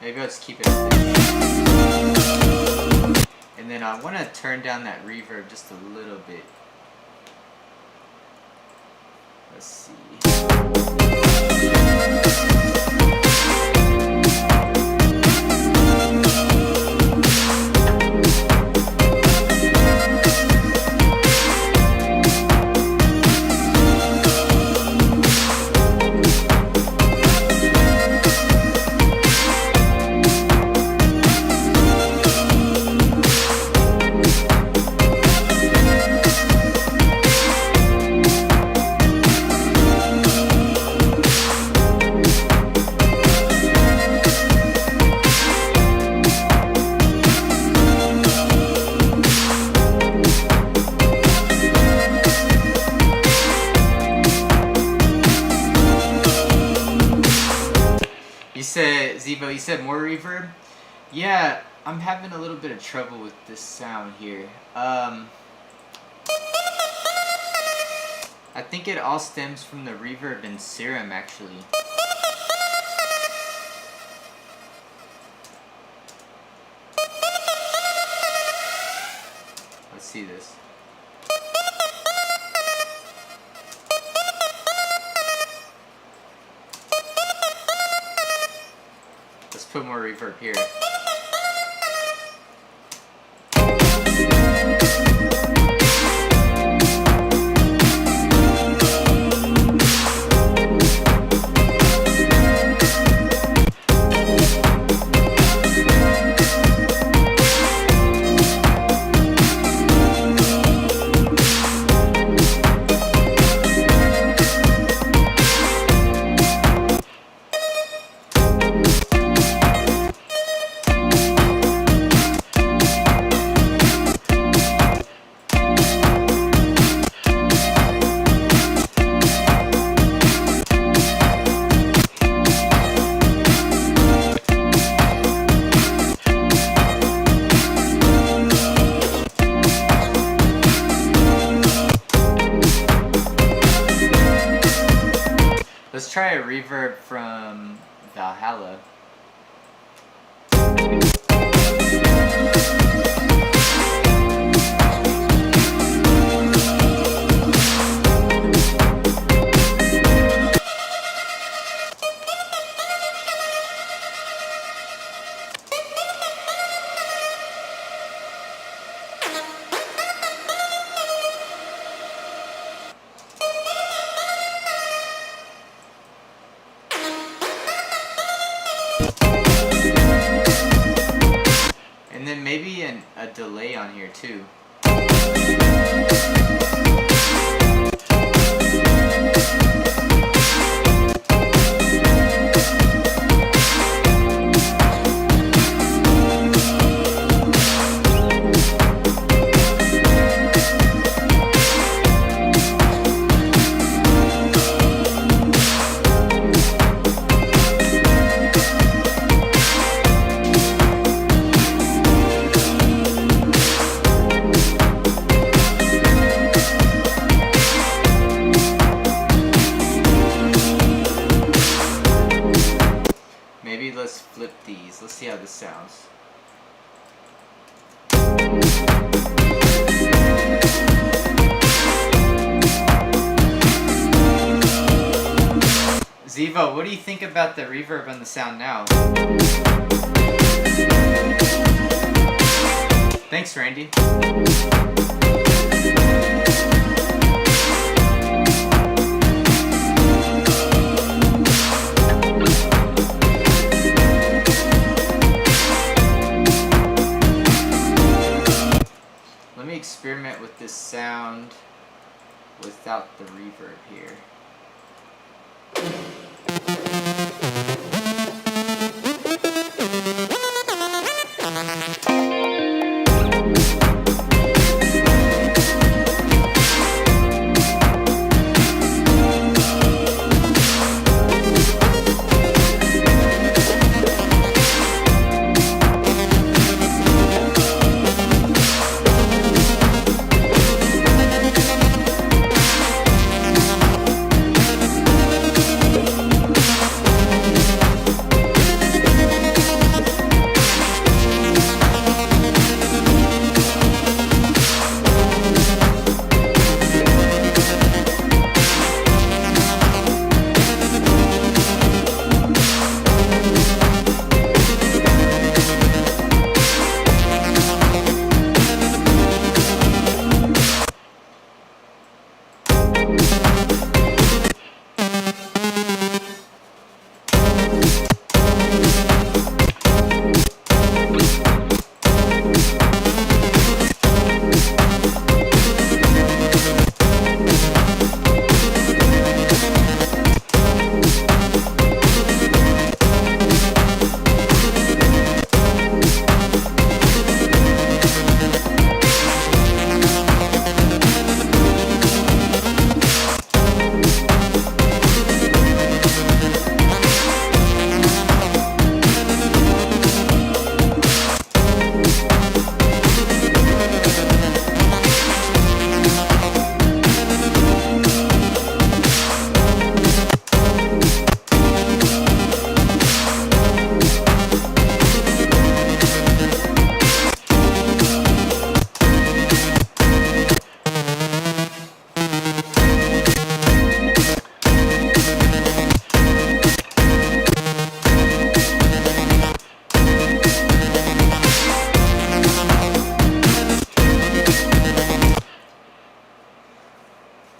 Maybe I'll just keep it up there. And then I want to turn down that reverb just a little bit. Let's see. Zevo, you said more reverb? Yeah, I'm having a little bit of trouble with this sound here. I think it all stems from the reverb in Serum, actually. Let's see this. Let's put more reverb here. Let's try a reverb from Valhalla. And then maybe a delay on here too. Maybe let's flip these. Let's see how this sounds. Zivo, what do you think about the reverb on the sound now? Thanks, Randy. Let me experiment with this sound without the reverb here.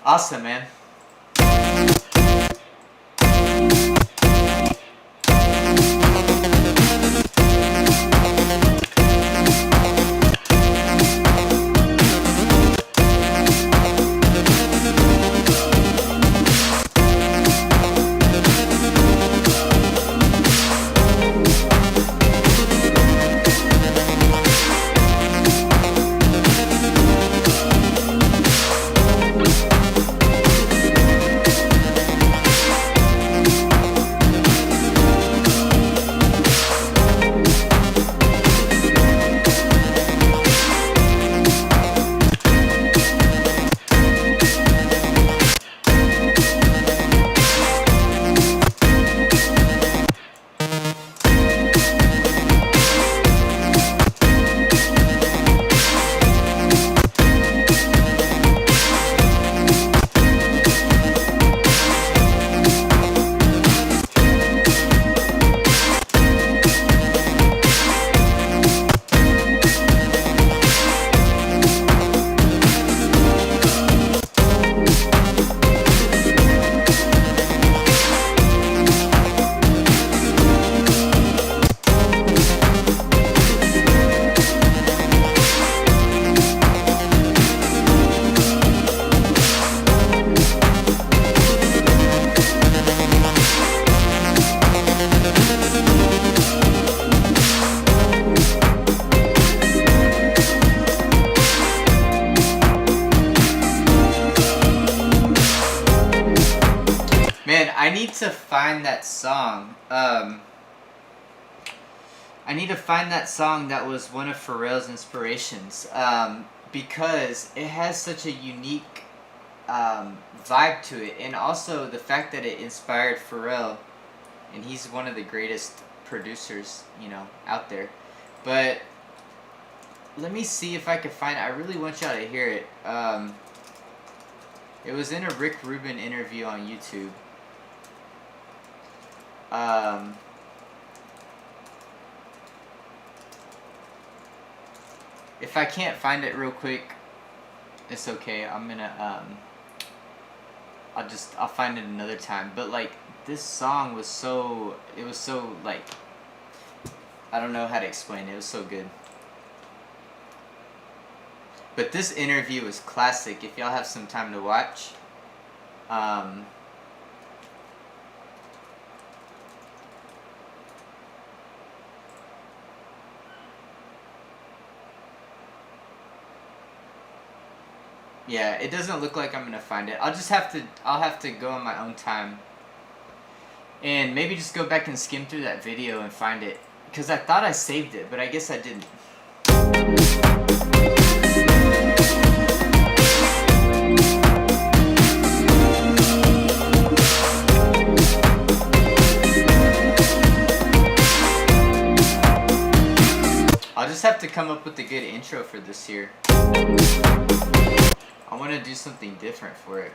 Awesome, man. to find that song. I need to find that song that was one of Pharrell's inspirations, because it has such a unique vibe to it, and also the fact that it inspired Pharrell, and he's one of the greatest producers, you know, out there. But let me see if I can find it. I really want y'all to hear it. It was in a Rick Rubin interview on YouTube. If I can't find it real quick, it's okay. I'm gonna I'll find it another time. But like, this song was so, it was so like, I don't know how to explain it. It was so good. But this interview is classic. If y'all have some time to watch, yeah, it doesn't look like I'm gonna find it. I'll have to go on my own time, and maybe just go back and skim through that video and find it, because I thought I saved it, but I guess I didn't. I'll just have to come up with a good intro for this year. I want to do something different for it.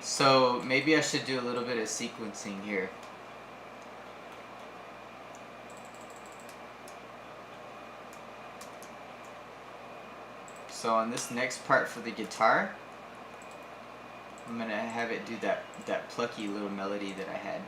So maybe I should do a little bit of sequencing here. So on this next part for the guitar, I'm gonna have it do that plucky little melody that I had.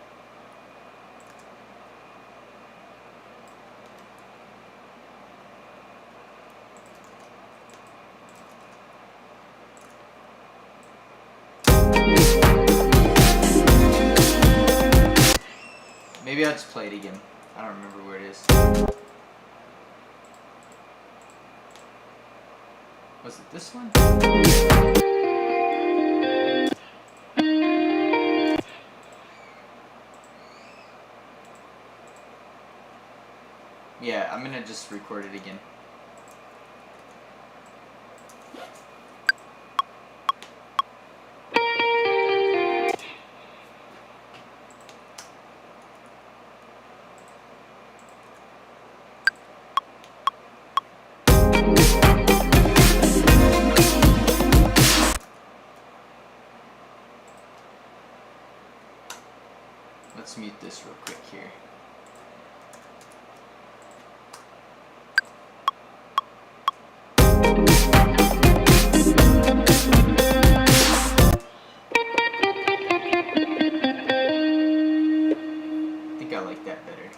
Maybe I'll just play it again. I don't remember where it is. Was it this one? Yeah, I'm gonna just record it again. Let's mute this real quick here. I think I like that better.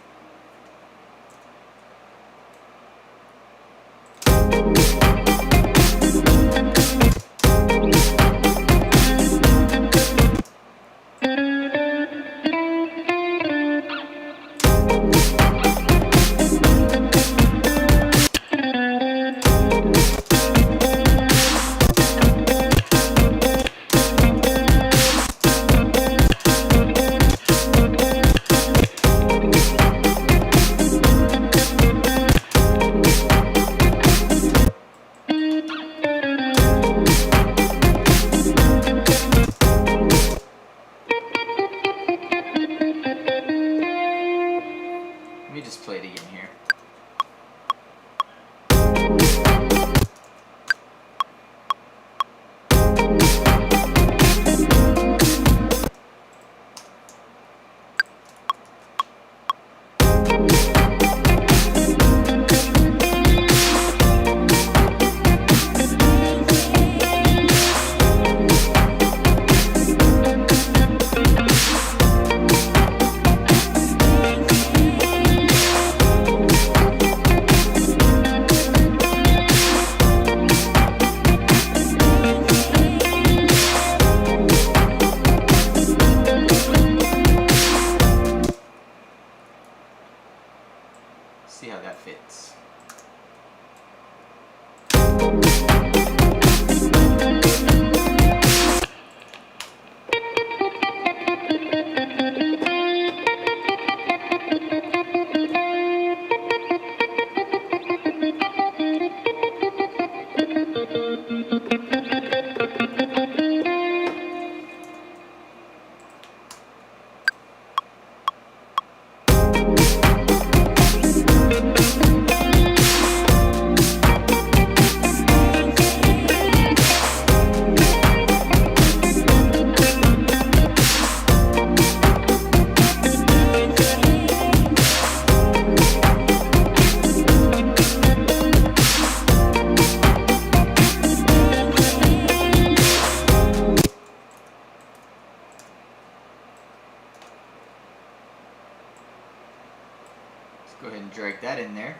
Go ahead and drag that in there.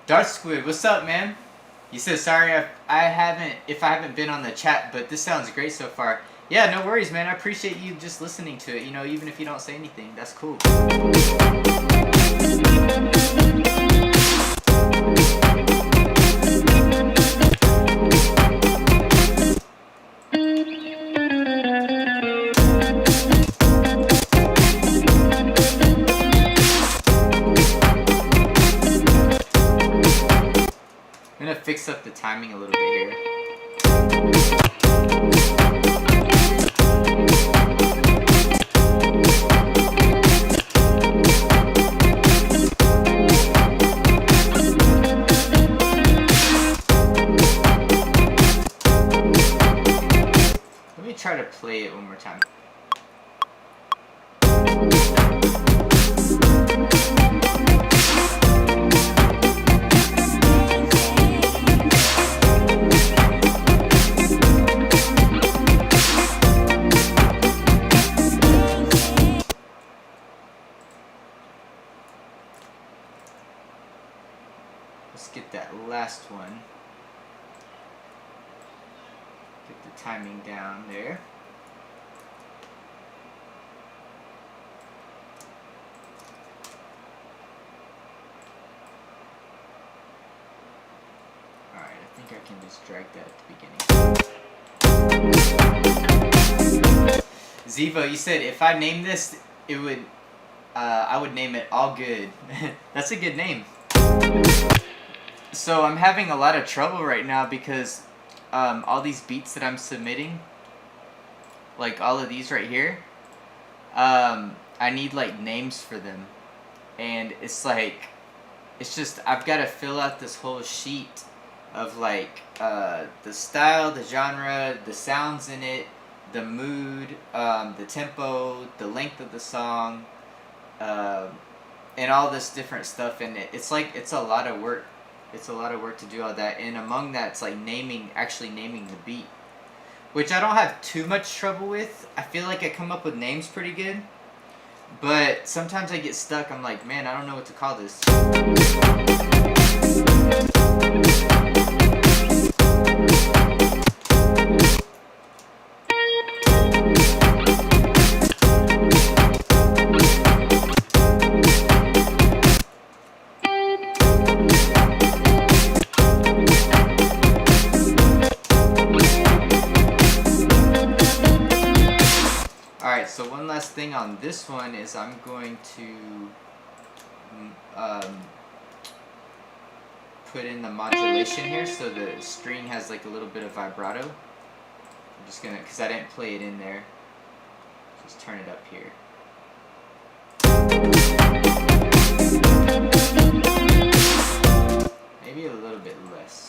Darth Squid, what's up, man? You said sorry if I haven't been on the chat, but this sounds great so far. Yeah, no worries, man. I appreciate you just listening to it. You know, even if you don't say anything, that's cool. I'm gonna fix up the timing a little bit here. Let me try to play it one more time. Let's get that last one. Get the timing down there. Alright, I think I can just drag that at the beginning. Zivo, you said if I name this, it would, I would name it All Good. That's a good name. So I'm having a lot of trouble right now because all these beats that I'm submitting, like all of these right here, I need like names for them, and it's like, it's just, I've got to fill out this whole sheet of like the style, the genre, the sounds in it, the mood, the tempo, the length of the song, and all this different stuff in it. It's like, it's a lot of work. It's a lot of work to do all that, and among that, it's like actually naming the beat, which I don't have too much trouble with. I feel like I come up with names pretty good, but sometimes I get stuck. I'm like, man, I don't know what to call this. So one last thing on this one is I'm going to put in the modulation here so the string has like a little bit of vibrato. I'm just gonna, because I didn't play it in there, just turn it up here. Maybe a little bit less.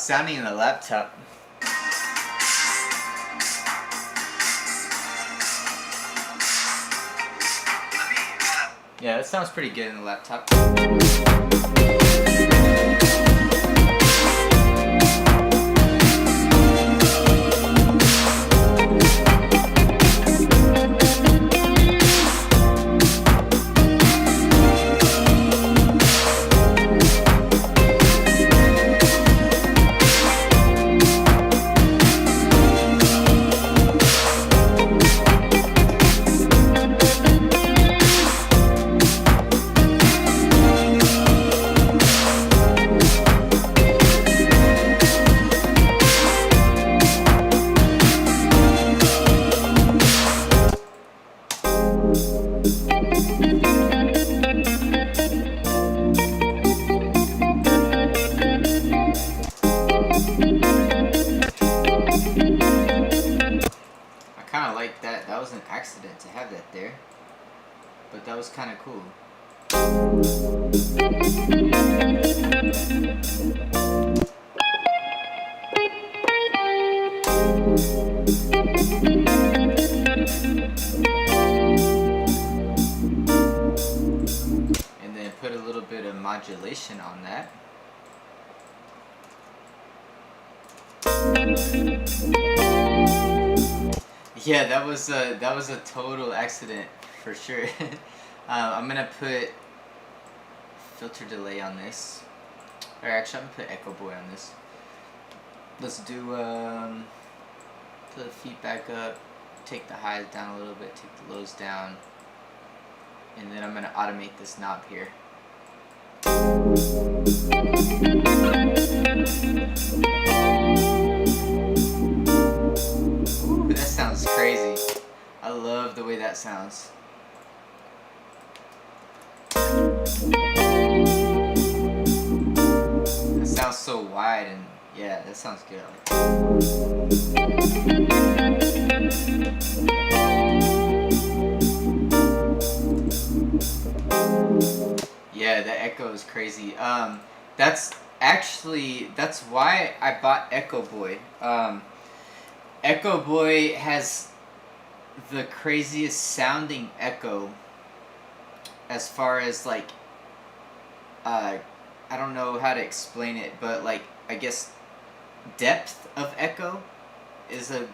sounding in the laptop. Yeah, that sounds pretty good in the laptop. That was an accident to have that there, but that was kind of cool. And then put a little bit of modulation on that. Yeah, that was a total accident for sure. I'm gonna put filter delay on this, or actually I'm gonna put echo boy on this. Let's do put the feedback up, take the highs down a little bit, take the lows down, and then I'm gonna automate this knob here. Ooh, that sounds crazy. I love the way that sounds. That sounds so wide, and yeah, that sounds good. Yeah, the echo is crazy. That's why I bought Echo Boy. Echo Boy has the craziest sounding echo as far as like I don't know how to explain it, but like I guess depth of echo is the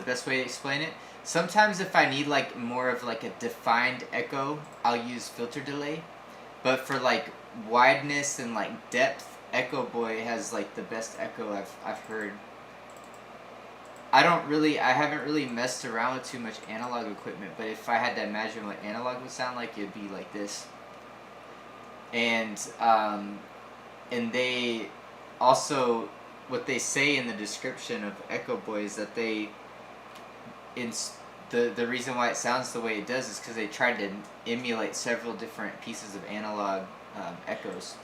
best way to explain it. Sometimes if I need like more of like a defined echo, I'll use filter delay, but for like wideness and like depth, Echo Boy has like the best echo I've heard. I haven't really messed around with too much analog equipment, but if I had to imagine what analog would sound like, it'd be like this. And they also, what they say in the description of Echo Boy is that the reason why it sounds the way it does is because they tried to emulate several different pieces of analog echoes.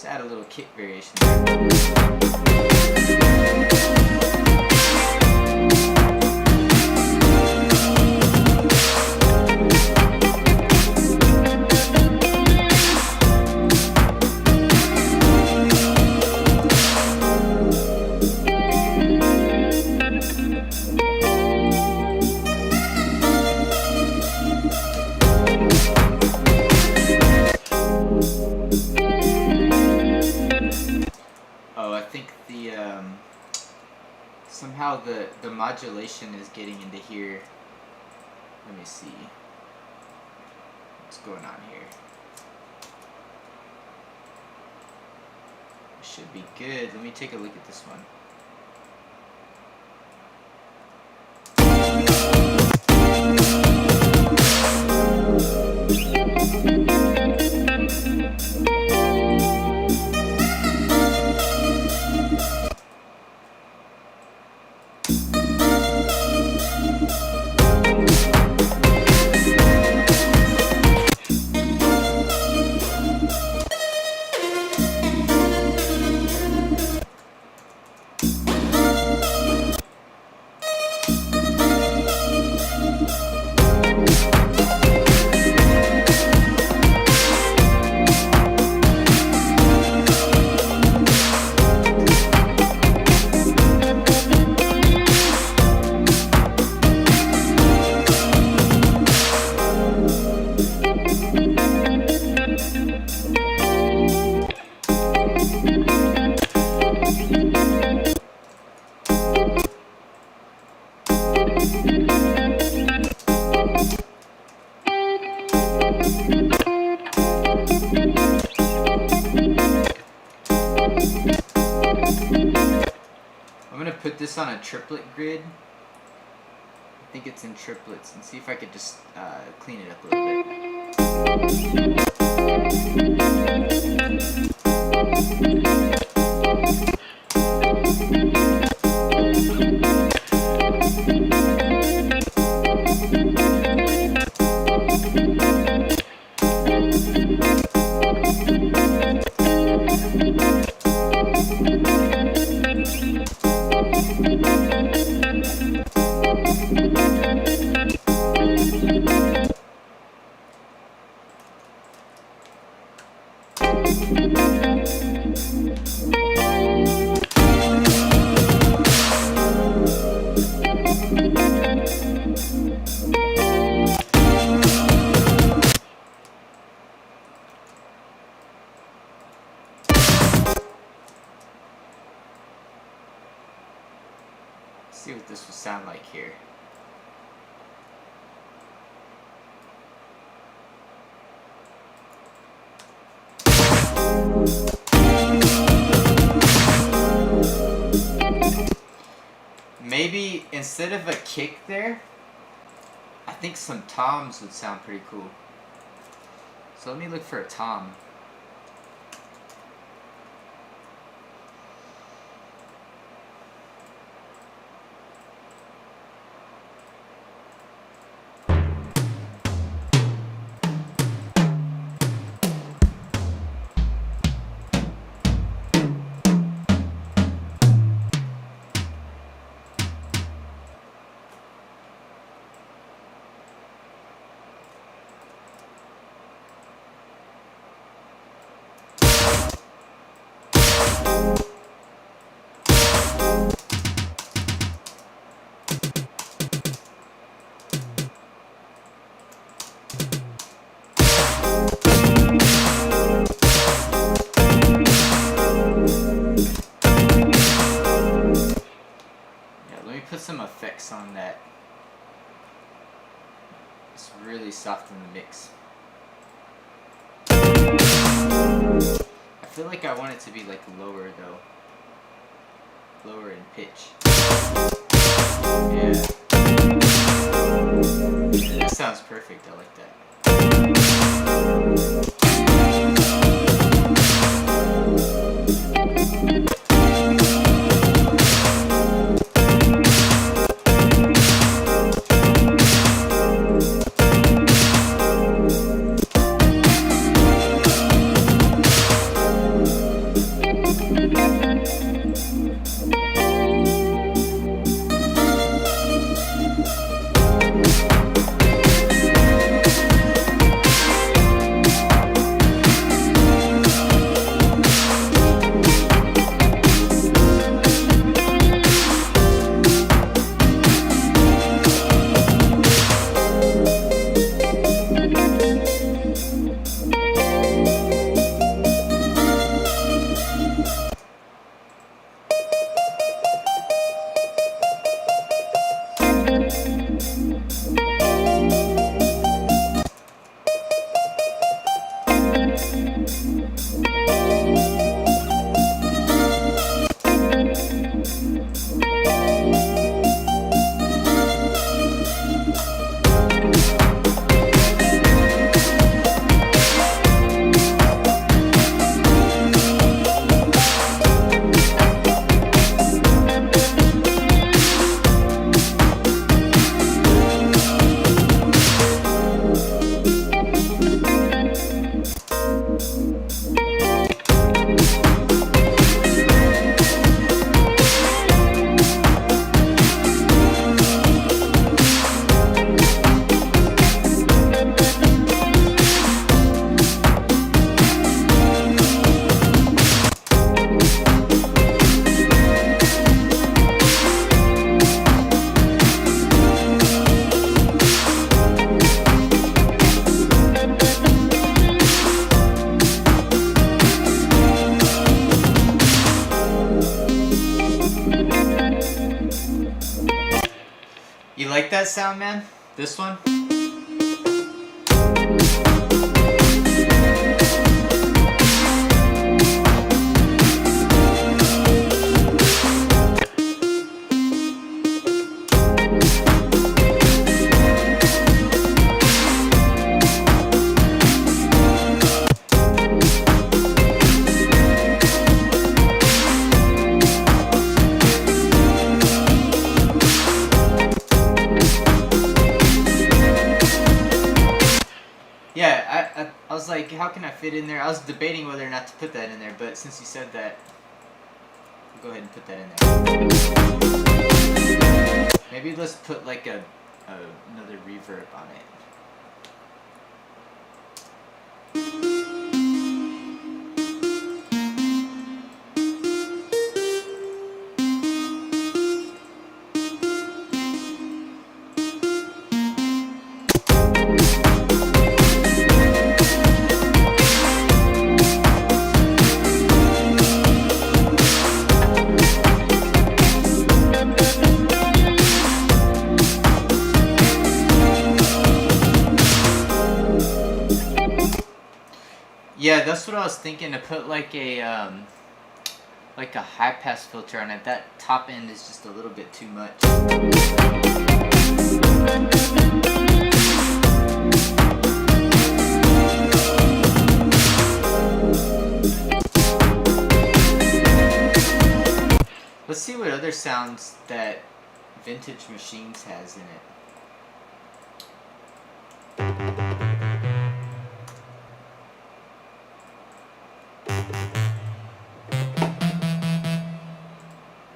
Add a little kick variation there. Somehow the modulation is getting into here. Let me see what's going on here. It should be good. Let me take a look at this one. put this on a triplet grid. I think it's in triplets, and see if I could just clean it up a little see what this will sound like here. Maybe instead of a kick there, I think some toms would sound pretty cool. So let me look for a tom. Put some effects on that. It's really soft in the mix. I feel like I want it to be like lower though. Lower in pitch. Yeah. That sounds perfect. I like that. You like that sound, man? This one? was like, how can I fit in there? I was debating whether or not to put that in there, but since you said that, I'll go ahead and put that in there. Maybe let's put like another reverb on it. Yeah, that's what I was thinking, to put like a high pass filter on it. That top end is just a little bit too much. Let's see what other sounds that Vintage Machines has in it.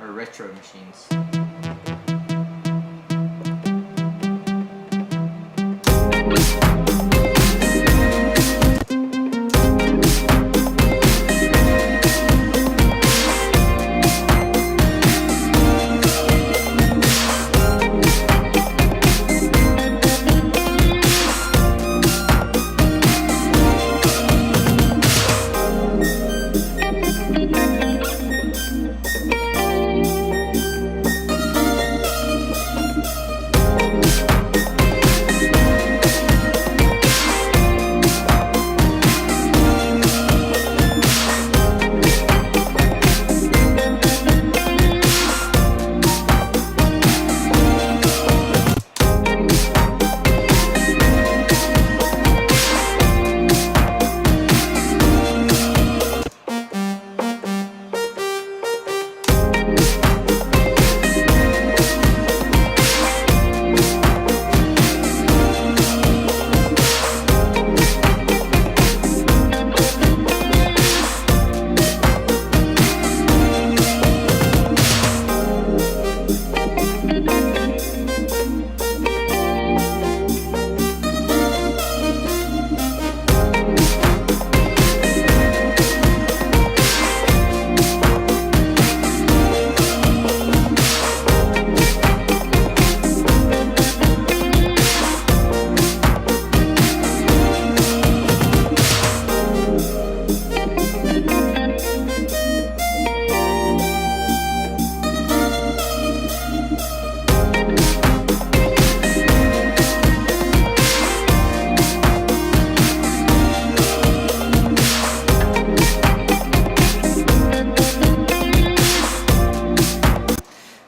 Or Retro Machines.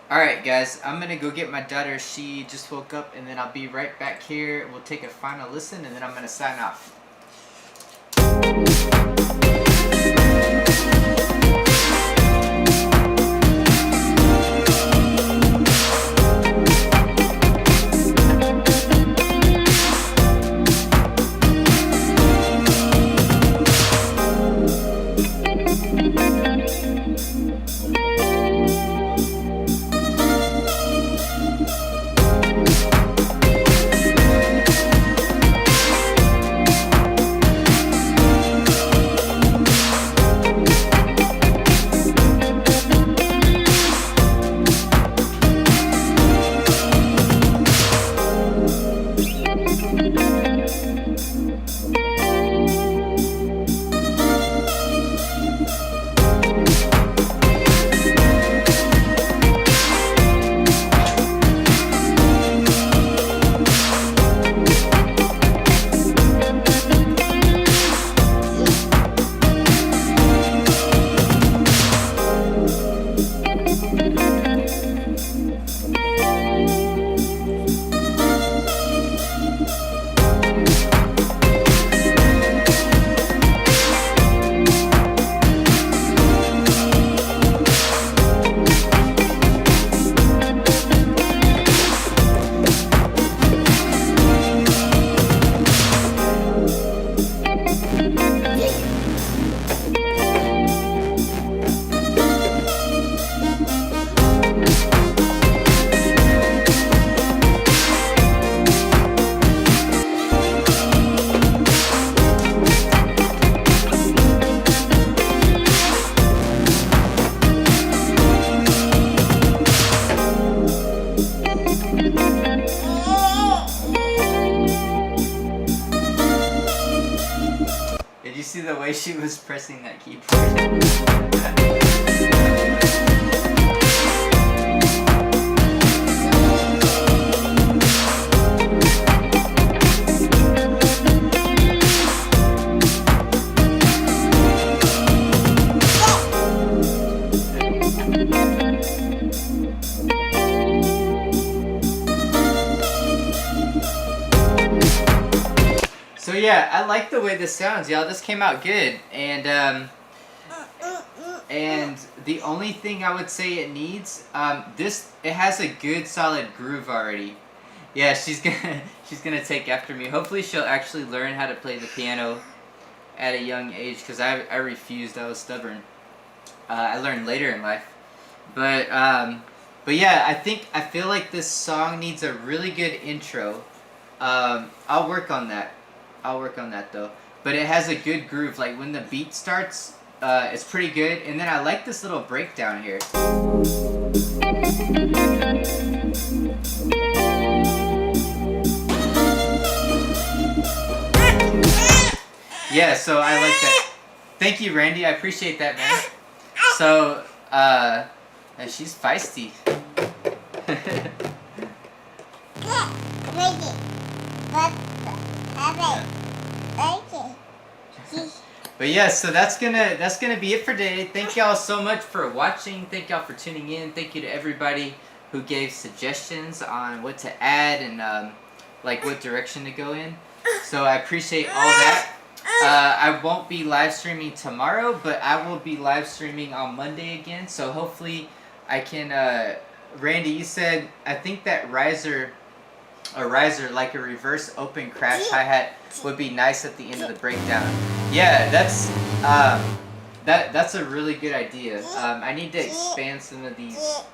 Alright guys, I'm gonna go get my daughter. She just woke up, and then I'll be right back here. We'll take a final listen, and then I'm gonna sign off. way she was pressing that keyboard. So yeah, I like the way this sounds, y'all. This came out good, and the only thing I would say it needs, it has a good solid groove already. Yeah, she's gonna take after me. Hopefully, she'll actually learn how to play the piano at a young age, because I refused. I was stubborn. I learned later in life, but yeah, I feel like this song needs a really good intro. I'll work on that. Though. But it has a good groove. Like when the beat starts, it's pretty good. And then I like this little breakdown here. Yeah, so I like that. Thank you, Randy. I appreciate that, man. So, she's feisty. But yeah, so that's gonna be it for today. Thank y'all so much for watching. Thank y'all for tuning in. Thank you to everybody who gave suggestions on what to add and like what direction to go in. So I appreciate all that. I won't be live streaming tomorrow, but I will be live streaming on Monday again. So hopefully I can. Randy, you said I think that riser like a reverse open crash hi-hat would be nice at the end of the breakdown. Yeah, that's a really good idea. I need to expand some of these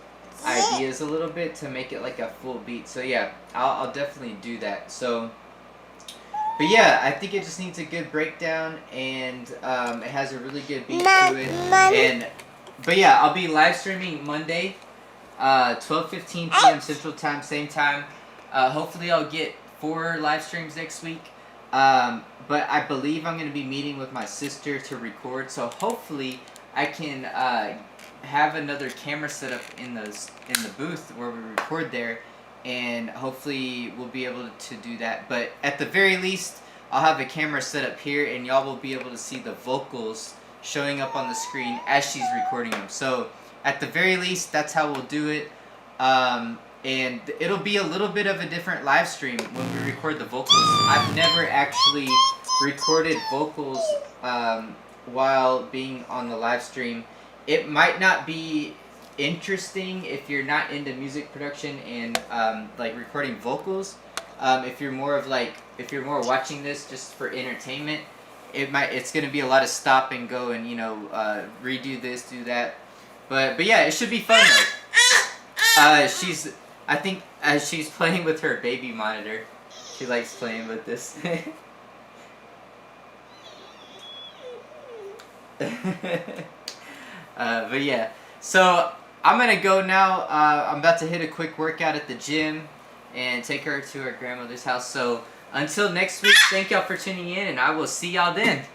ideas a little bit to make it like a full beat. So yeah, I'll definitely do that. So, but yeah, I think it just needs a good breakdown, and it has a really good beat to it. But yeah, I'll be live streaming Monday, 12:15 p.m. Central Time, same time. Hopefully I'll get 4 live streams next week. But I believe I'm going to be meeting with my sister to record. So hopefully I can have another camera set up in the booth where we record there. And hopefully we'll be able to do that. But at the very least, I'll have a camera set up here, and y'all will be able to see the vocals showing up on the screen as she's recording them. So at the very least, that's how we'll do it. And it'll be a little bit of a different live stream when we record the vocals. I've never actually recorded vocals while being on the live stream. It might not be interesting if you're not into music production and like recording vocals. If you're more watching this just for entertainment, it's gonna be a lot of stop and go and redo this, do that. But yeah, it should be fun though. I think she's playing with her baby monitor. She likes playing with this. But yeah, so I'm gonna go now. I'm about to hit a quick workout at the gym and take her to her grandmother's house. So until next week, thank y'all for tuning in, and I will see y'all then.